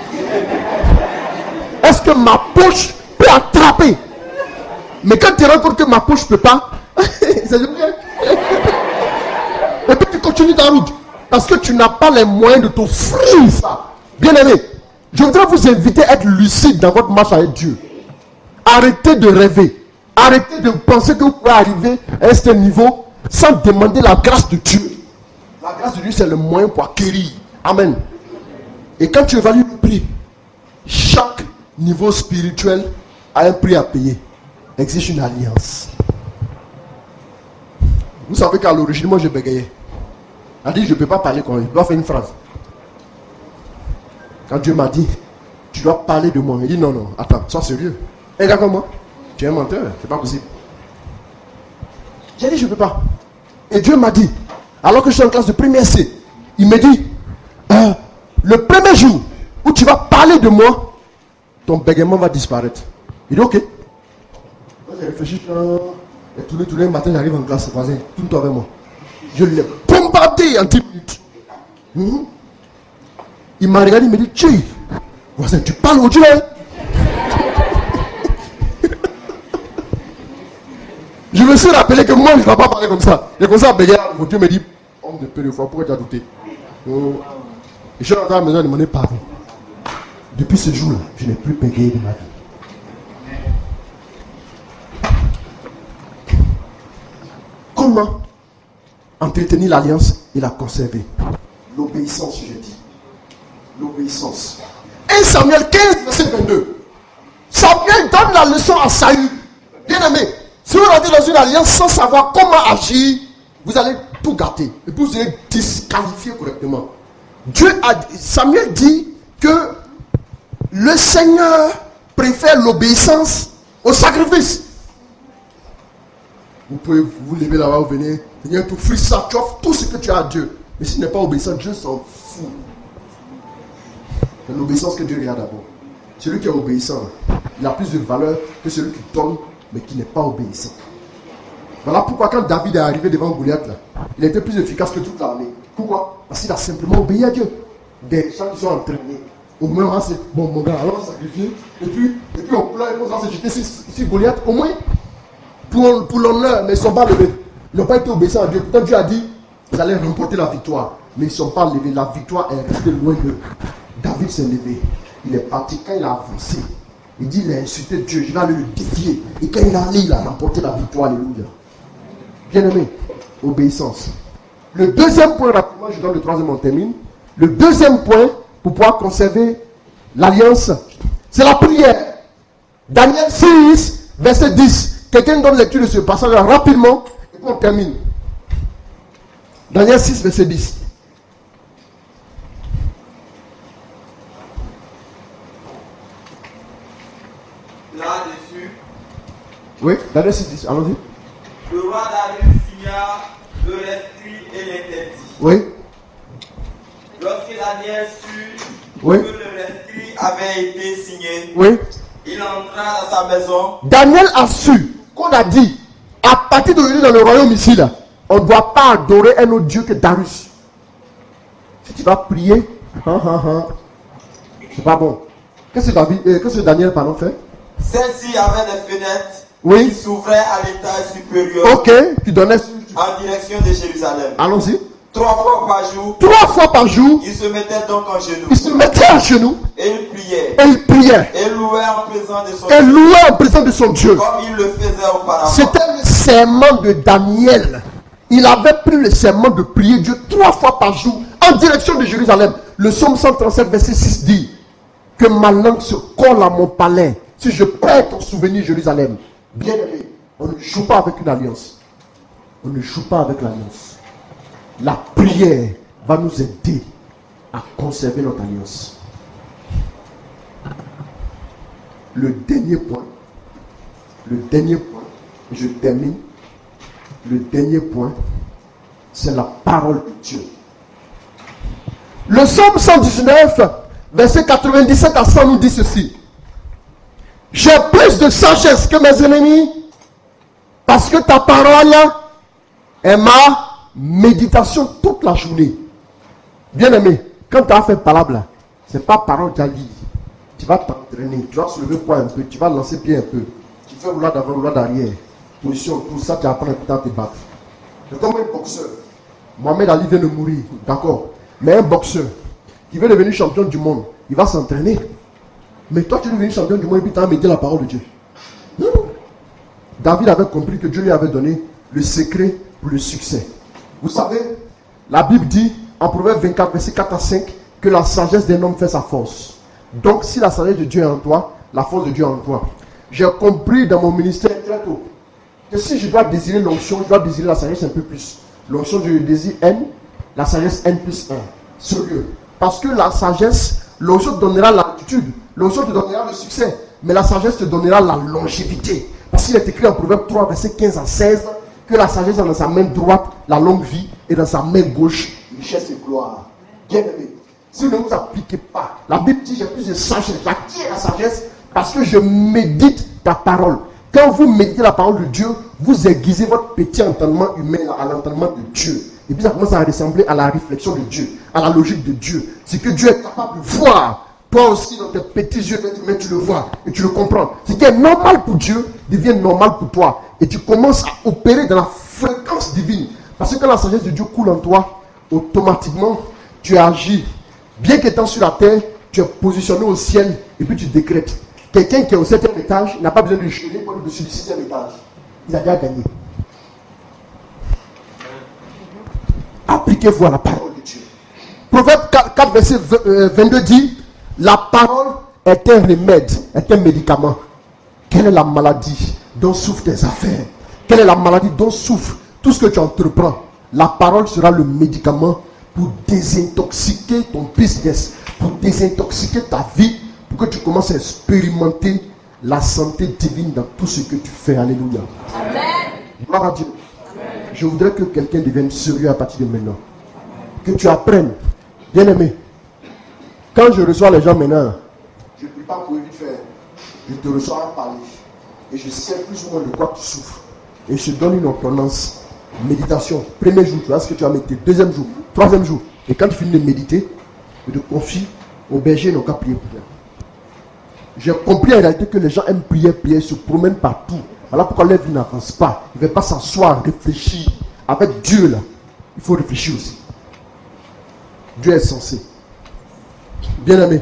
Speaker 2: Est-ce que ma poche peut attraper? Mais quand tu te rends compte que ma poche ne peut pas, c'est bien. Et puis tu continues ta route. Parce que tu n'as pas les moyens de t'offrir ça. Bien aimé, je voudrais vous inviter à être lucide dans votre marche avec Dieu. Arrêtez de rêver. Arrêtez de penser que vous pouvez arriver à un certain niveau sans demander la grâce de Dieu. La grâce de Dieu, c'est le moyen pour acquérir. Amen. Et quand tu évalues le prix, chaque niveau spirituel a un prix à payer. Existe une alliance. Vous savez qu'à l'origine, moi, je bégayais. Elle dit, je ne peux pas parler comme lui. Je dois faire une phrase. Quand Dieu m'a dit, tu dois parler de moi. Il dit, non, non, attends, sois sérieux. Et regarde comme moi. Tu es un menteur, c'est pas possible. J'ai dit, je ne peux pas. Et Dieu m'a dit, alors que je suis en classe de première C, il me dit, le premier jour où tu vas parler de moi, ton bégaiement va disparaître. Il dit, ok. Moi, j'ai réfléchi. Et tous les matins, j'arrive en classe, voisin, tourne-toi avec moi. Je l'ai bombardé en 10 minutes. Il m'a regardé, il m'a dit, voisin, tu parles au Dieu, hein? Je me suis rappelé que moi, je ne vais pas parler comme ça. J'ai commencé à bégayer. Dieu me dit, homme de peu de foi, pourquoi tu as douté? Et je suis rentré à la maison et demandé pardon. Depuis ce jour-là, je n'ai plus bégayé de ma vie. Comment entretenir l'alliance et la conserver? L'obéissance, je dis. L'obéissance. 1 Samuel 15, verset 22. Samuel donne la leçon à Saül. Bien aimé, si vous rentrez dans une alliance sans savoir comment agir, vous allez tout gâter. Et puis vous allez disqualifier correctement. Samuel dit que le Seigneur préfère l'obéissance au sacrifice. Vous pouvez vous lever là-bas, vous venez, Seigneur, tu offres ça, tu offres tout ce que tu as à Dieu. Mais si tu n'es pas obéissant, Dieu s'en fout. C'est l'obéissance que Dieu regarde d'abord. Celui qui est obéissant, il a plus de valeur que celui qui donne, mais qui n'est pas obéissant. Voilà pourquoi quand David est arrivé devant Goliath, là, il était plus efficace que toute l'armée. Pourquoi? Parce qu'il a simplement obéi à Dieu. Des gens qui sont entraînés. Au moins, c'est bon, mon gars, alors on va sacrifier. Et puis on va se jeter sur Goliath. Au moins, pour l'honneur, mais ils ne sont pas levés. Ils n'ont pas été obéissants à Dieu. Pourtant, Dieu a dit, vous allez remporter la victoire. Mais ils ne sont pas levés. La victoire est restée loin d'eux. David s'est levé. Il est parti. Quand il a avancé, il dit, il a insulté Dieu. Je vais aller le défier. Et quand il est allé, il a remporté la victoire. Alléluia. Bien aimé, obéissance. Le deuxième point, rapidement, je donne le troisième, on termine. Le deuxième point, pour pouvoir conserver l'alliance, c'est la prière. Daniel 6, verset 10. Quelqu'un donne lecture de ce passage rapidement et puis on termine. Daniel 6, verset 10.
Speaker 3: Là-dessus,
Speaker 2: Oui, Daniel 6, 10. Allons-y.
Speaker 3: le roi Darius signa le rescrit et l'interdit.
Speaker 2: Oui.
Speaker 3: Lorsque Daniel sut
Speaker 2: Oui.
Speaker 3: que le rescrit avait été signé,
Speaker 2: Oui.
Speaker 3: il entra dans sa maison.
Speaker 2: Daniel a su qu'on a dit, à partir d'aujourd'hui dans le royaume ici, là, on ne doit pas adorer un autre Dieu que Darius. Si tu vas prier, c'est pas bon. Qu'est-ce que Daniel pardon fait?
Speaker 3: Celle-ci avait des fenêtres
Speaker 2: Oui.
Speaker 3: qui s'ouvraient à l'étage supérieur
Speaker 2: Ok, qui donnait.
Speaker 3: en direction de Jérusalem.
Speaker 2: Allons-y.
Speaker 3: 3 fois par jour,
Speaker 2: 3 fois par jour,
Speaker 3: il se mettait donc en genoux
Speaker 2: il se mettait à genoux
Speaker 3: et Et il priait.
Speaker 2: Et il priait.
Speaker 3: Et louait en présence de son
Speaker 2: Et
Speaker 3: Dieu.
Speaker 2: louait en présence de son Dieu.
Speaker 3: Comme il le faisait auparavant.
Speaker 2: C'était le serment de Daniel. Il avait pris le serment de prier Dieu 3 fois par jour en direction de Jérusalem. Le psaume 137, verset 6 dit que ma langue se colle à mon palais si je perds ton souvenir, Jérusalem. Bien aimé, on ne joue pas avec une alliance. On ne joue pas avec l'alliance. La prière va nous aider à conserver notre alliance. Le dernier point, et je termine. Le dernier point, c'est la parole de Dieu. Le psaume 119, verset 97 à 100 nous dit ceci. J'ai plus de sagesse que mes ennemis, parce que ta parole est ma méditation toute la journée. Bien aimé, quand tu as fait parole là, c'est pas parole que tu as dit. Tu vas t'entraîner, tu vas soulever poids un peu, tu vas lancer pied un peu. Tu fais rouler d'avant, rouler d'arrière. Position, tout ça, tu apprends à te battre. C'est comme un boxeur. Mohamed Ali vient de mourir, d'accord. Mais un boxeur qui veut devenir champion du monde, il va s'entraîner. Mais toi, tu veux devenir champion du monde et puis tu as médité la parole de Dieu. Non. David avait compris que Dieu lui avait donné le secret pour le succès. Vous savez, la Bible dit en Proverbe 24, verset 4 à 5, que la sagesse d'un homme fait sa force. Donc, si la sagesse de Dieu est en toi, la force de Dieu est en toi. J'ai compris dans mon ministère très tôt que si je dois désirer l'onction, je dois désirer la sagesse un peu plus. L'onction, je désire N, la sagesse N plus 1. Sérieux. Parce que la sagesse, l'onction te donnera l'attitude, l'onction te donnera le succès, mais la sagesse te donnera la longévité. Parce qu'il est écrit en Proverbe 3, verset 15 à 16, que la sagesse a dans sa main droite la longue vie et dans sa main gauche richesse et gloire. Bien aimé, si vous ne vous appliquez pas, la Bible dit j'ai plus de sagesse, j'acquiers la sagesse parce que je médite ta parole. Quand vous méditez la parole de Dieu, vous aiguisez votre petit entendement humain à l'entendement de Dieu. Et puis ça commence à ressembler à la réflexion de Dieu, à la logique de Dieu. C'est que Dieu est capable de voir. Toi aussi, dans tes petits yeux, tu le vois et tu le comprends. Ce qui est normal pour Dieu devient normal pour toi. Et tu commences à opérer dans la fréquence divine. Parce que quand la sagesse de Dieu coule en toi, automatiquement, tu agis. Bien qu'étant sur la terre, tu es positionné au ciel et puis tu décrètes. Quelqu'un qui est au 7e étage n'a pas besoin de geler pour le dessus du 6e étage. Il a déjà gagné. Appliquez-vous à la parole de Dieu. Proverbe 4 verset 22 dit, la parole est un remède, est un médicament. Quelle est la maladie dont souffrent tes affaires? Quelle est la maladie dont souffre tout ce que tu entreprends? La parole sera le médicament pour désintoxiquer ton business, pour désintoxiquer ta vie, pour que tu commences à expérimenter la santé divine dans tout ce que tu fais. Alléluia. Amen. Gloire à Dieu. Amen. Je voudrais que quelqu'un devienne sérieux à partir de maintenant. Que tu apprennes. Bien aimé, quand je reçois les gens maintenant, je ne prie pas pour vite faire. Je te reçois à parler. Et je sais plus ou moins de quoi tu souffres. Et je te donne une ordonnance. Méditation. Premier jour, tu vois ce que tu vas méditer. Deuxième jour, troisième jour. Et quand tu finis de méditer, je te confie au berger, n'ont qu'à prier pour toi. J'ai compris en réalité que les gens aiment prier, se promènent partout. Voilà pourquoi leur vie n'avance pas. Ils ne veulent pas s'asseoir, réfléchir. Avec Dieu là, il faut réfléchir aussi. Dieu est censé. Bien aimé,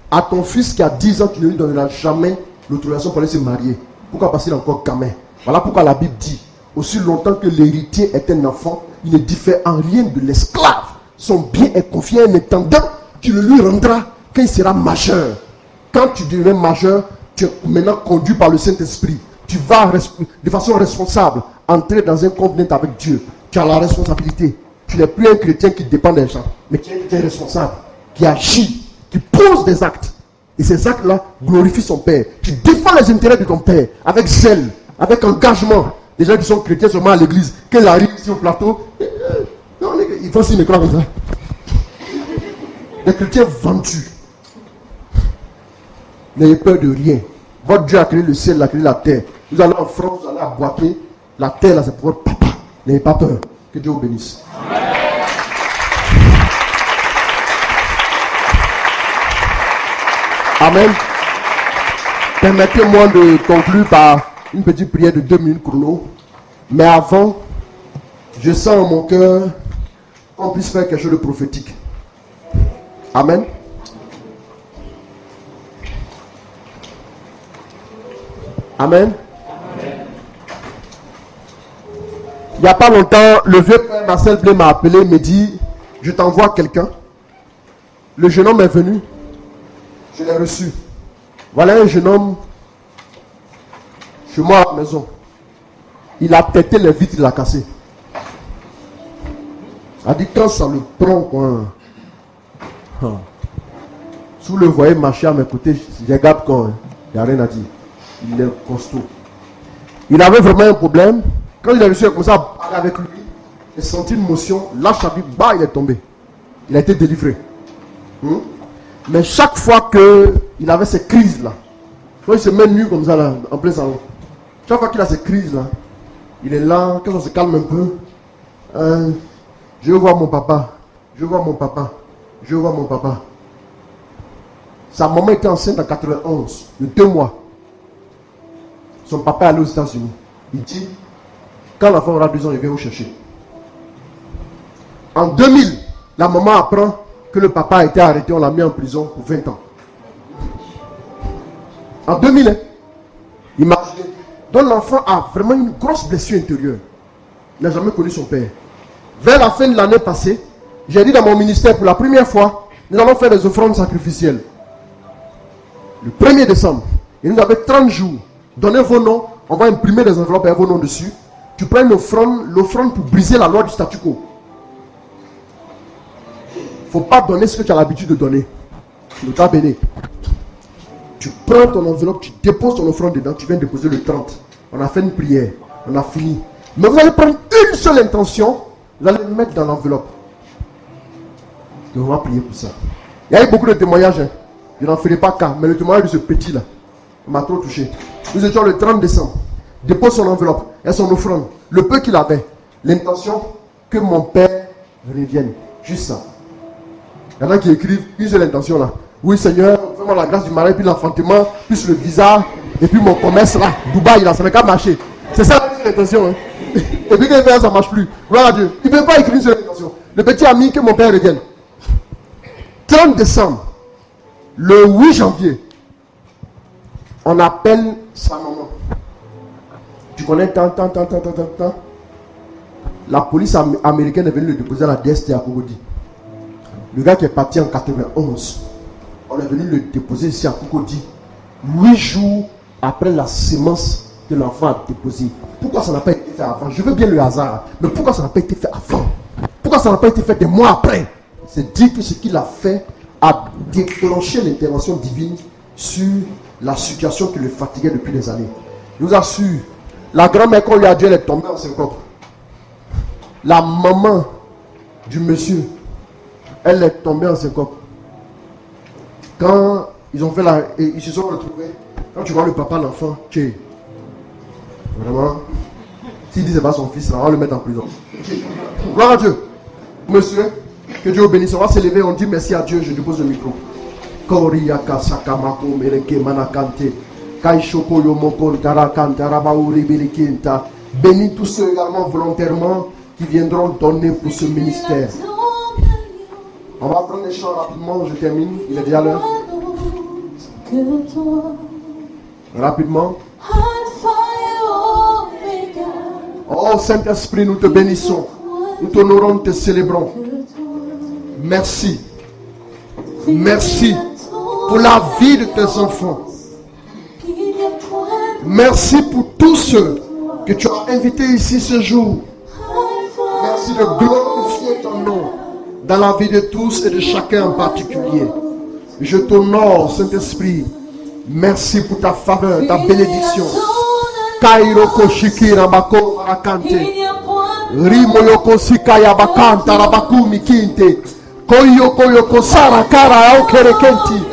Speaker 2: à ton fils qui a 10 ans, tu ne lui donneras jamais l'autorisation pour aller se marier. Pourquoi? Parce qu'il est encore gamin. Voilà pourquoi la Bible dit, aussi longtemps que l'héritier est un enfant, il ne diffère en rien de l'esclave. Son bien est confié à un intendant, tu le lui rendras quand il sera majeur. Quand tu deviens majeur, tu es maintenant conduit par le Saint-Esprit. Tu vas de façon responsable entrer dans un covenant avec Dieu. Tu as la responsabilité. Tu n'es plus un chrétien qui dépend des gens, mais qui est un chrétien responsable, qui agit, qui pose des actes. Et ces actes-là glorifient son Père. Tu défends les intérêts de ton Père avec zèle, avec engagement. Les gens qui sont chrétiens seulement à l'église, quand ils arrivent ici au plateau, ils font signe comme ça. Les chrétiens vendus. N'ayez peur de rien. Votre Dieu a créé le ciel, il a créé la terre. Vous allez en France, vous allez à Boaké. La terre là, c'est pour votre papa. N'ayez pas peur. Que Dieu vous bénisse. Amen. Permettez-moi de conclure par une petite prière de 2 minutes chrono. Mais avant, je sens en mon cœur qu'on puisse faire quelque chose de prophétique. Amen. Amen. Il n'y a pas longtemps, le vieux père Marcel Blé m'a appelé, me dit, je t'envoie quelqu'un. Le jeune homme est venu. Je l'ai reçu. Voilà un jeune homme chez moi à la maison. Il a têté les vitres, il l'a cassé. Il a dit quand ça le prend, quoi. Si vous le voyez marcher à mes côtés, je regarde quand. Il n'y a rien à dire. Il est costaud. Il avait vraiment un problème. Quand il a réussi à commencer à parler avec lui, il a senti une motion, lâche la Bible, bah, il est tombé. Il a été délivré. Mais chaque fois qu'il avait ces crises-là, il se met nu comme ça, là, en plein salon. Chaque fois qu'il a ces crises-là, il est là, quand ça se calme un peu, je veux voir mon papa, je veux voir mon papa, je veux voir mon papa. Sa maman était enceinte en 91, de 2 mois. Son papa est allé aux États-Unis. Il dit, quand l'enfant aura 2 ans, il vient vous chercher. En 2000, la maman apprend que le papa a été arrêté, on l'a mis en prison pour 20 ans. En 2000, hein, imaginez. Donc l'enfant a vraiment une grosse blessure intérieure. Il n'a jamais connu son père. Vers la fin de l'année passée, j'ai dit dans mon ministère pour la première fois, nous allons faire des offrandes sacrificielles. Le 1er décembre, et nous avons 30 jours. Donnez vos noms, on va imprimer des enveloppes avec vos noms dessus. Tu prends l'offrande pour briser la loi du statu quo. Il ne faut pas donner ce que tu as l'habitude de donner. Le cas béni. Tu prends ton enveloppe, tu déposes ton offrande dedans, tu viens déposer le 30. On a fait une prière, on a fini. Mais vous allez prendre une seule intention, vous allez le mettre dans l'enveloppe. Et on va prier pour ça. Il y a eu beaucoup de témoignages. Hein. Je n'en ferai pas cas, mais le témoignage de ce petit-là m'a trop touché. Nous étions le 30 décembre. Dépose son enveloppe et son offrande. Le peu qu'il avait, l'intention que mon père revienne. Juste ça. Il y en a qui écrivent une seule intention là. Oui Seigneur, fais-moi la grâce du mari, puis l'enfantement, plus le visa, et puis mon commerce là, Dubaï là, ça n'a qu'à marcher. C'est ça l'intention. Hein. Et puis quand il fait ça, ça ne marche plus. Gloire à Dieu. Il ne peut pas écrire une seule intention. Le petit ami que mon père revienne. 30 décembre, le 8 janvier, on appelle sa maman. Tu connais tant. La police américaine est venue le déposer à la DST à Cocody. Le gars qui est parti en 91, on est venu le déposer ici à Cocody 8 jours après la sémence que l'enfant a déposée. Pourquoi ça n'a pas été fait avant? Je veux bien le hasard, mais pourquoi ça n'a pas été fait avant? Pourquoi ça n'a pas été fait des mois après? C'est dire que ce qu'il a fait a déclenché l'intervention divine sur la situation qui le fatiguait depuis des années. Je vous assure, la grand-mère qu'on lui a dit, elle est tombée en syncope. La maman du monsieur, elle est tombée en syncope. Quand ils ont fait ils se sont retrouvés, quand tu vois le papa, l'enfant, tu es vraiment, s'il dit c'est pas son fils, on va le mettre en prison. Gloire à Dieu. Monsieur, que Dieu vous bénisse. On va s'élever, on dit merci à Dieu, je dépose le micro. Koriyaka sakamako mereke manakante. Kaishoko yomoko tarakanta rabauri birikinta. Bénis tous ceux également volontairement qui viendront donner pour ce ministère. On va prendre les chants rapidement, je termine, il est déjà l'heure. Rapidement. Oh Saint-Esprit, nous te bénissons. Nous t'honorons, nous te célébrons. Merci. Merci pour la vie de tes enfants. Merci pour tous ceux que tu as invités ici ce jour. Merci de glorifier ton nom dans la vie de tous et de chacun en particulier. Je t'honore, Saint-Esprit. Merci pour ta faveur, ta bénédiction. Kairoko shikira bako barakante. Rimo yoko sikaya bakanta rabakumi kinte. Koyoko yoko sara kara okerekenti.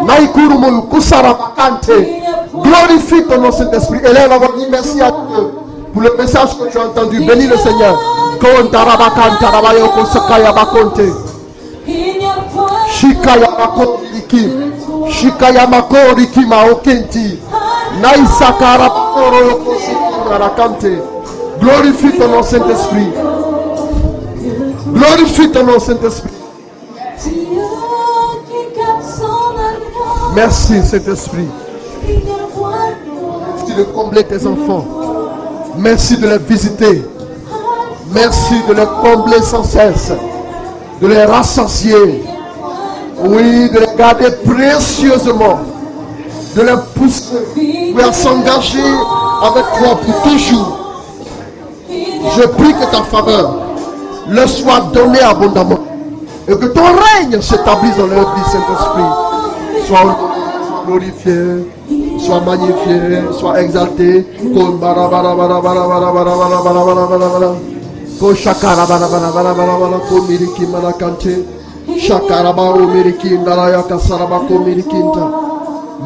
Speaker 2: Naikuru mo kusara bakante. Glorifie ton nom, Saint-Esprit. Et là, on va dire merci à Dieu pour le message que tu as entendu. Bénis le Seigneur. Konta rabakanta rabayoko sakaya bakonte. Shikaya bakori ki. Shikaya makori ki maokenti. Naisakara bakoro yoko sikura rakante. Glorifie ton nom, Saint-Esprit. Glorifie ton nom, Saint-Esprit. Merci, Saint-Esprit. de combler tes enfants. Merci de les visiter. Merci de les combler sans cesse. De les rassasier. Oui, de les garder précieusement. De les pousser à s'engager avec toi pour toujours. Je prie que ta faveur leur soit donnée abondamment. Et que ton règne s'établisse dans leur vie, Saint-Esprit. Sois glorifié, sois magnifié, sois exalté.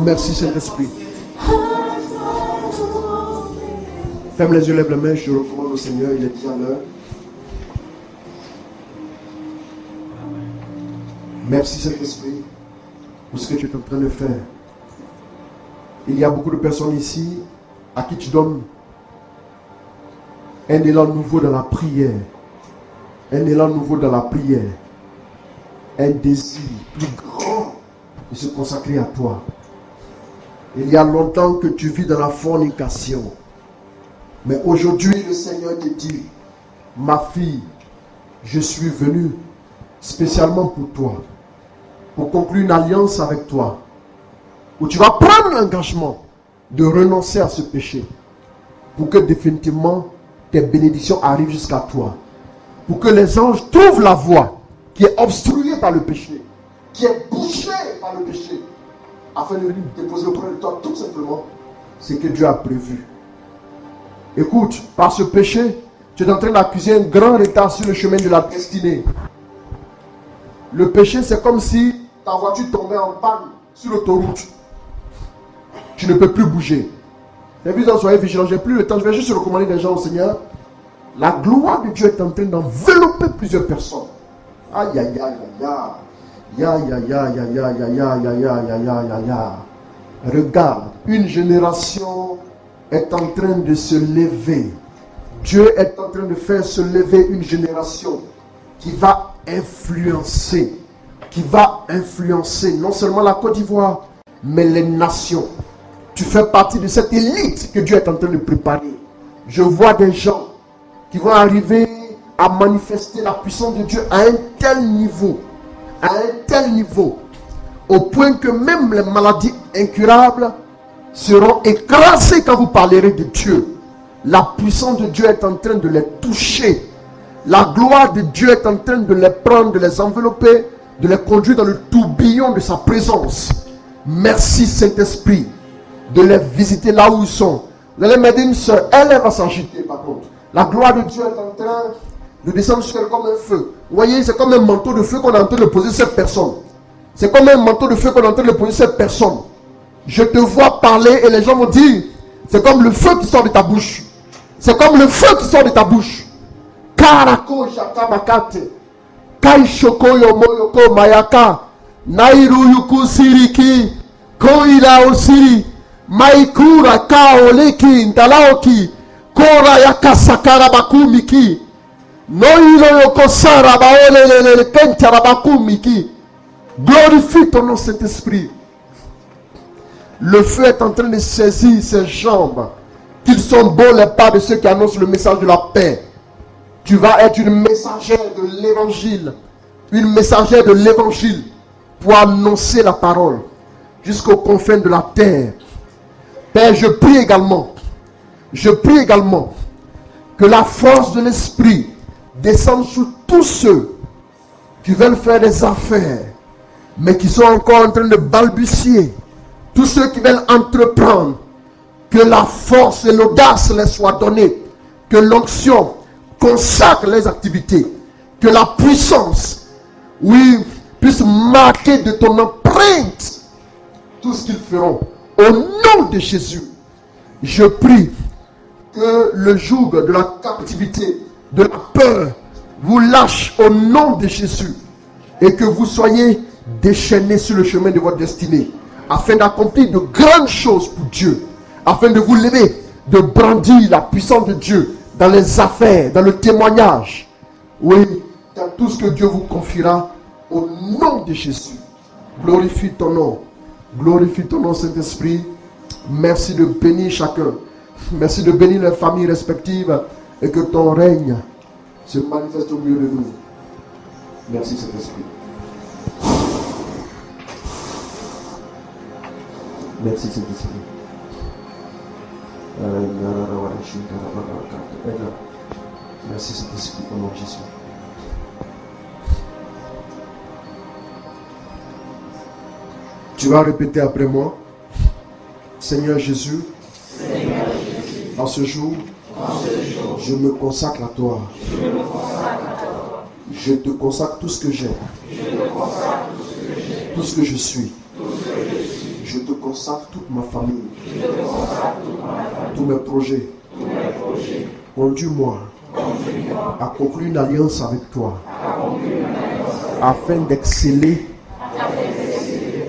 Speaker 2: Merci Saint-Esprit. Ferme les yeux, lève les mains, je recommande au Seigneur, il est déjà l'heure. Merci Saint-Esprit pour ce que tu es en train de faire. Il y a beaucoup de personnes ici à qui tu donnes un élan nouveau dans la prière. Un élan nouveau dans la prière. Un désir plus grand de se consacrer à toi. Il y a longtemps que tu vis dans la fornication. Mais aujourd'hui, le Seigneur te dit, ma fille, je suis venu spécialement pour toi, pour conclure une alliance avec toi, où tu vas prendre l'engagement de renoncer à ce péché, pour que définitivement tes bénédictions arrivent jusqu'à toi, pour que les anges trouvent la voie qui est obstruée par le péché, qui est bouchée par le péché, afin de déposer auprès de toi tout simplement ce que Dieu a prévu. Écoute, par ce péché, tu es en train d'accuser un grand retard sur le chemin de la destinée. Le péché, c'est comme si ta voiture tombait en panne sur l'autoroute. Tu ne peux plus bouger. Les visiteurs, soyez vigilants, j'ai plus le temps, je vais juste recommander des gens au Seigneur. La gloire de Dieu est en train d'envelopper plusieurs personnes. Aïe, aïe, aïe, aïe, aïe, aïe, aïe, aïe, aïe, aïe, aïe, aïe, aïe, aïe, aïe, aïe. Regarde, une génération est en train de se lever. Dieu est en train de faire se lever une génération qui va influencer non seulement la Côte d'Ivoire, mais les nations. Tu fais partie de cette élite que Dieu est en train de préparer. Je vois des gens qui vont arriver à manifester la puissance de Dieu à un tel niveau, au point que même les maladies incurables seront écrasés quand vous parlerez de Dieu. La puissance de Dieu est en train de les toucher. La gloire de Dieu est en train de les prendre, de les envelopper, de les conduire dans le tourbillon de sa présence. Merci Saint-Esprit de les visiter là où ils sont. Vous allez m'aider une soeur, elle va s'agiter par contre. La gloire de Dieu est en train de descendre sur elle comme un feu. Vous voyez, c'est comme un manteau de feu qu'on est en train de poser sur cette personne. C'est comme un manteau de feu qu'on est en train de poser sur cette personne. Je te vois parler et les gens vont dire, c'est comme le feu qui sort de ta bouche. C'est comme le feu qui sort de ta bouche. Karako shakamakate. Kaishoko yomoyoko mayaka. Nairu yuku siriki. Koila osiri. Maikura kaoleki ndalaoki. Kora yaka sakarabakumiki. Noilo yoko sarabaolele kentarabakumiki. Glorifie ton nom, Saint-Esprit. Le feu est en train de saisir ses jambes. Qu'ils sont beaux les pas de ceux qui annoncent le message de la paix. Tu vas être une messagère de l'évangile. Une messagère de l'évangile pour annoncer la parole jusqu'aux confins de la terre. Père, je prie également que la force de l'Esprit descende sur tous ceux qui veulent faire des affaires, mais qui sont encore en train de balbutier. Tous ceux qui veulent entreprendre, que la force et l'audace les soient données, que l'onction consacre les activités, que la puissance, oui, puisse marquer de ton empreinte tout ce qu'ils feront. Au nom de Jésus, je prie que le joug de la captivité, de la peur, vous lâche au nom de Jésus et que vous soyez déchaînés sur le chemin de votre destinée afin d'accomplir de grandes choses pour Dieu, afin de vous lever, de brandir la puissance de Dieu dans les affaires, dans le témoignage, oui, dans tout ce que Dieu vous confiera au nom de Jésus. Glorifie ton nom, Saint-Esprit. Merci de bénir chacun. Merci de bénir les familles respectives et que ton règne se manifeste au milieu de nous. Merci Saint-Esprit. Merci Saint-Esprit. Merci Saint-Esprit au nom de Jésus. Tu vas répéter après moi. Seigneur Jésus, en ce jour, je me consacre à toi. Je te consacre tout ce que j'ai, tout ce que je suis. Je te consacre toute ma famille, tous mes projets. Conduis-moi à conclure une alliance avec toi, afin d'exceller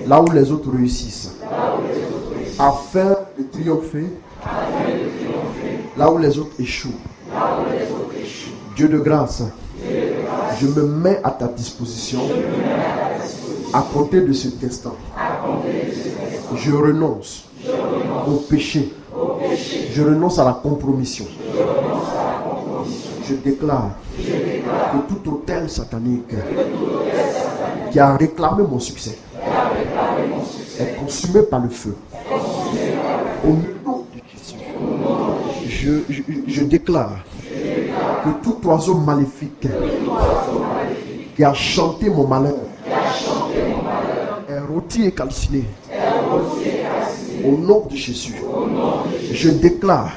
Speaker 2: là où les autres réussissent, afin de triompher là où les autres échouent. Dieu de grâce, je me mets à ta disposition à compter de cet instant. Je renonce au péché. Je renonce à la compromission. Je déclare que tout autel satanique qui a réclamé mon succès est consumé par le feu. Au nom de Jésus, je déclare que tout oiseau maléfique qui a chanté mon malheur est rôti et calciné. Au nom de Jésus, je déclare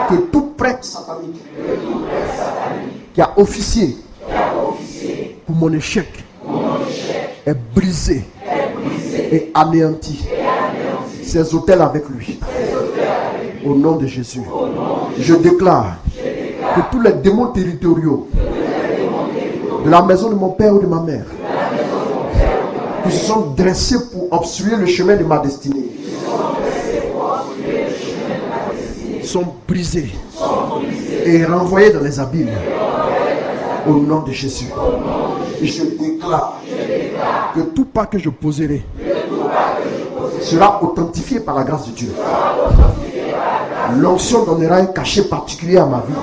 Speaker 2: que tout prêtre satanique qui a officié pour mon échec est brisé et anéanti. Ses autels avec lui. Au nom de Jésus, je déclare que tous les démons territoriaux de la maison de mon père ou de ma mère qui se sont dressés pour obstruer le chemin de ma destinée sont brisés et renvoyés dans les abîmes. Au nom de Jésus, je déclare que tout pas que je poserai sera authentifié par la grâce de Dieu. L'onction donnera un cachet particulier à ma vie,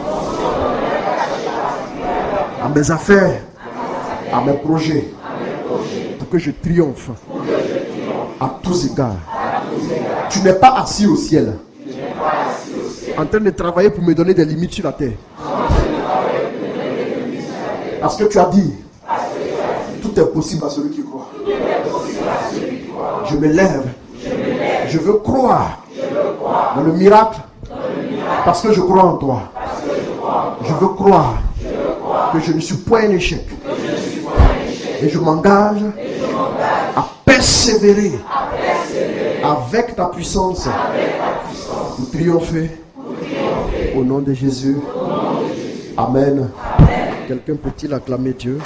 Speaker 2: à mes affaires, à mes projets, pour que je triomphe à tous égards. Tu n'es pas assis au ciel en train de travailler pour me donner des limites sur la terre. Parce que tu as dit, tout est possible à celui qui croit. Je me lève. Je veux croire dans le miracle parce que je crois en toi. Je veux croire que je ne suis point un échec. Et je m'engage à persévérer avec ta puissance pour triompher au nom de Jésus. Amen. Quelqu'un peut-il acclamer Dieu?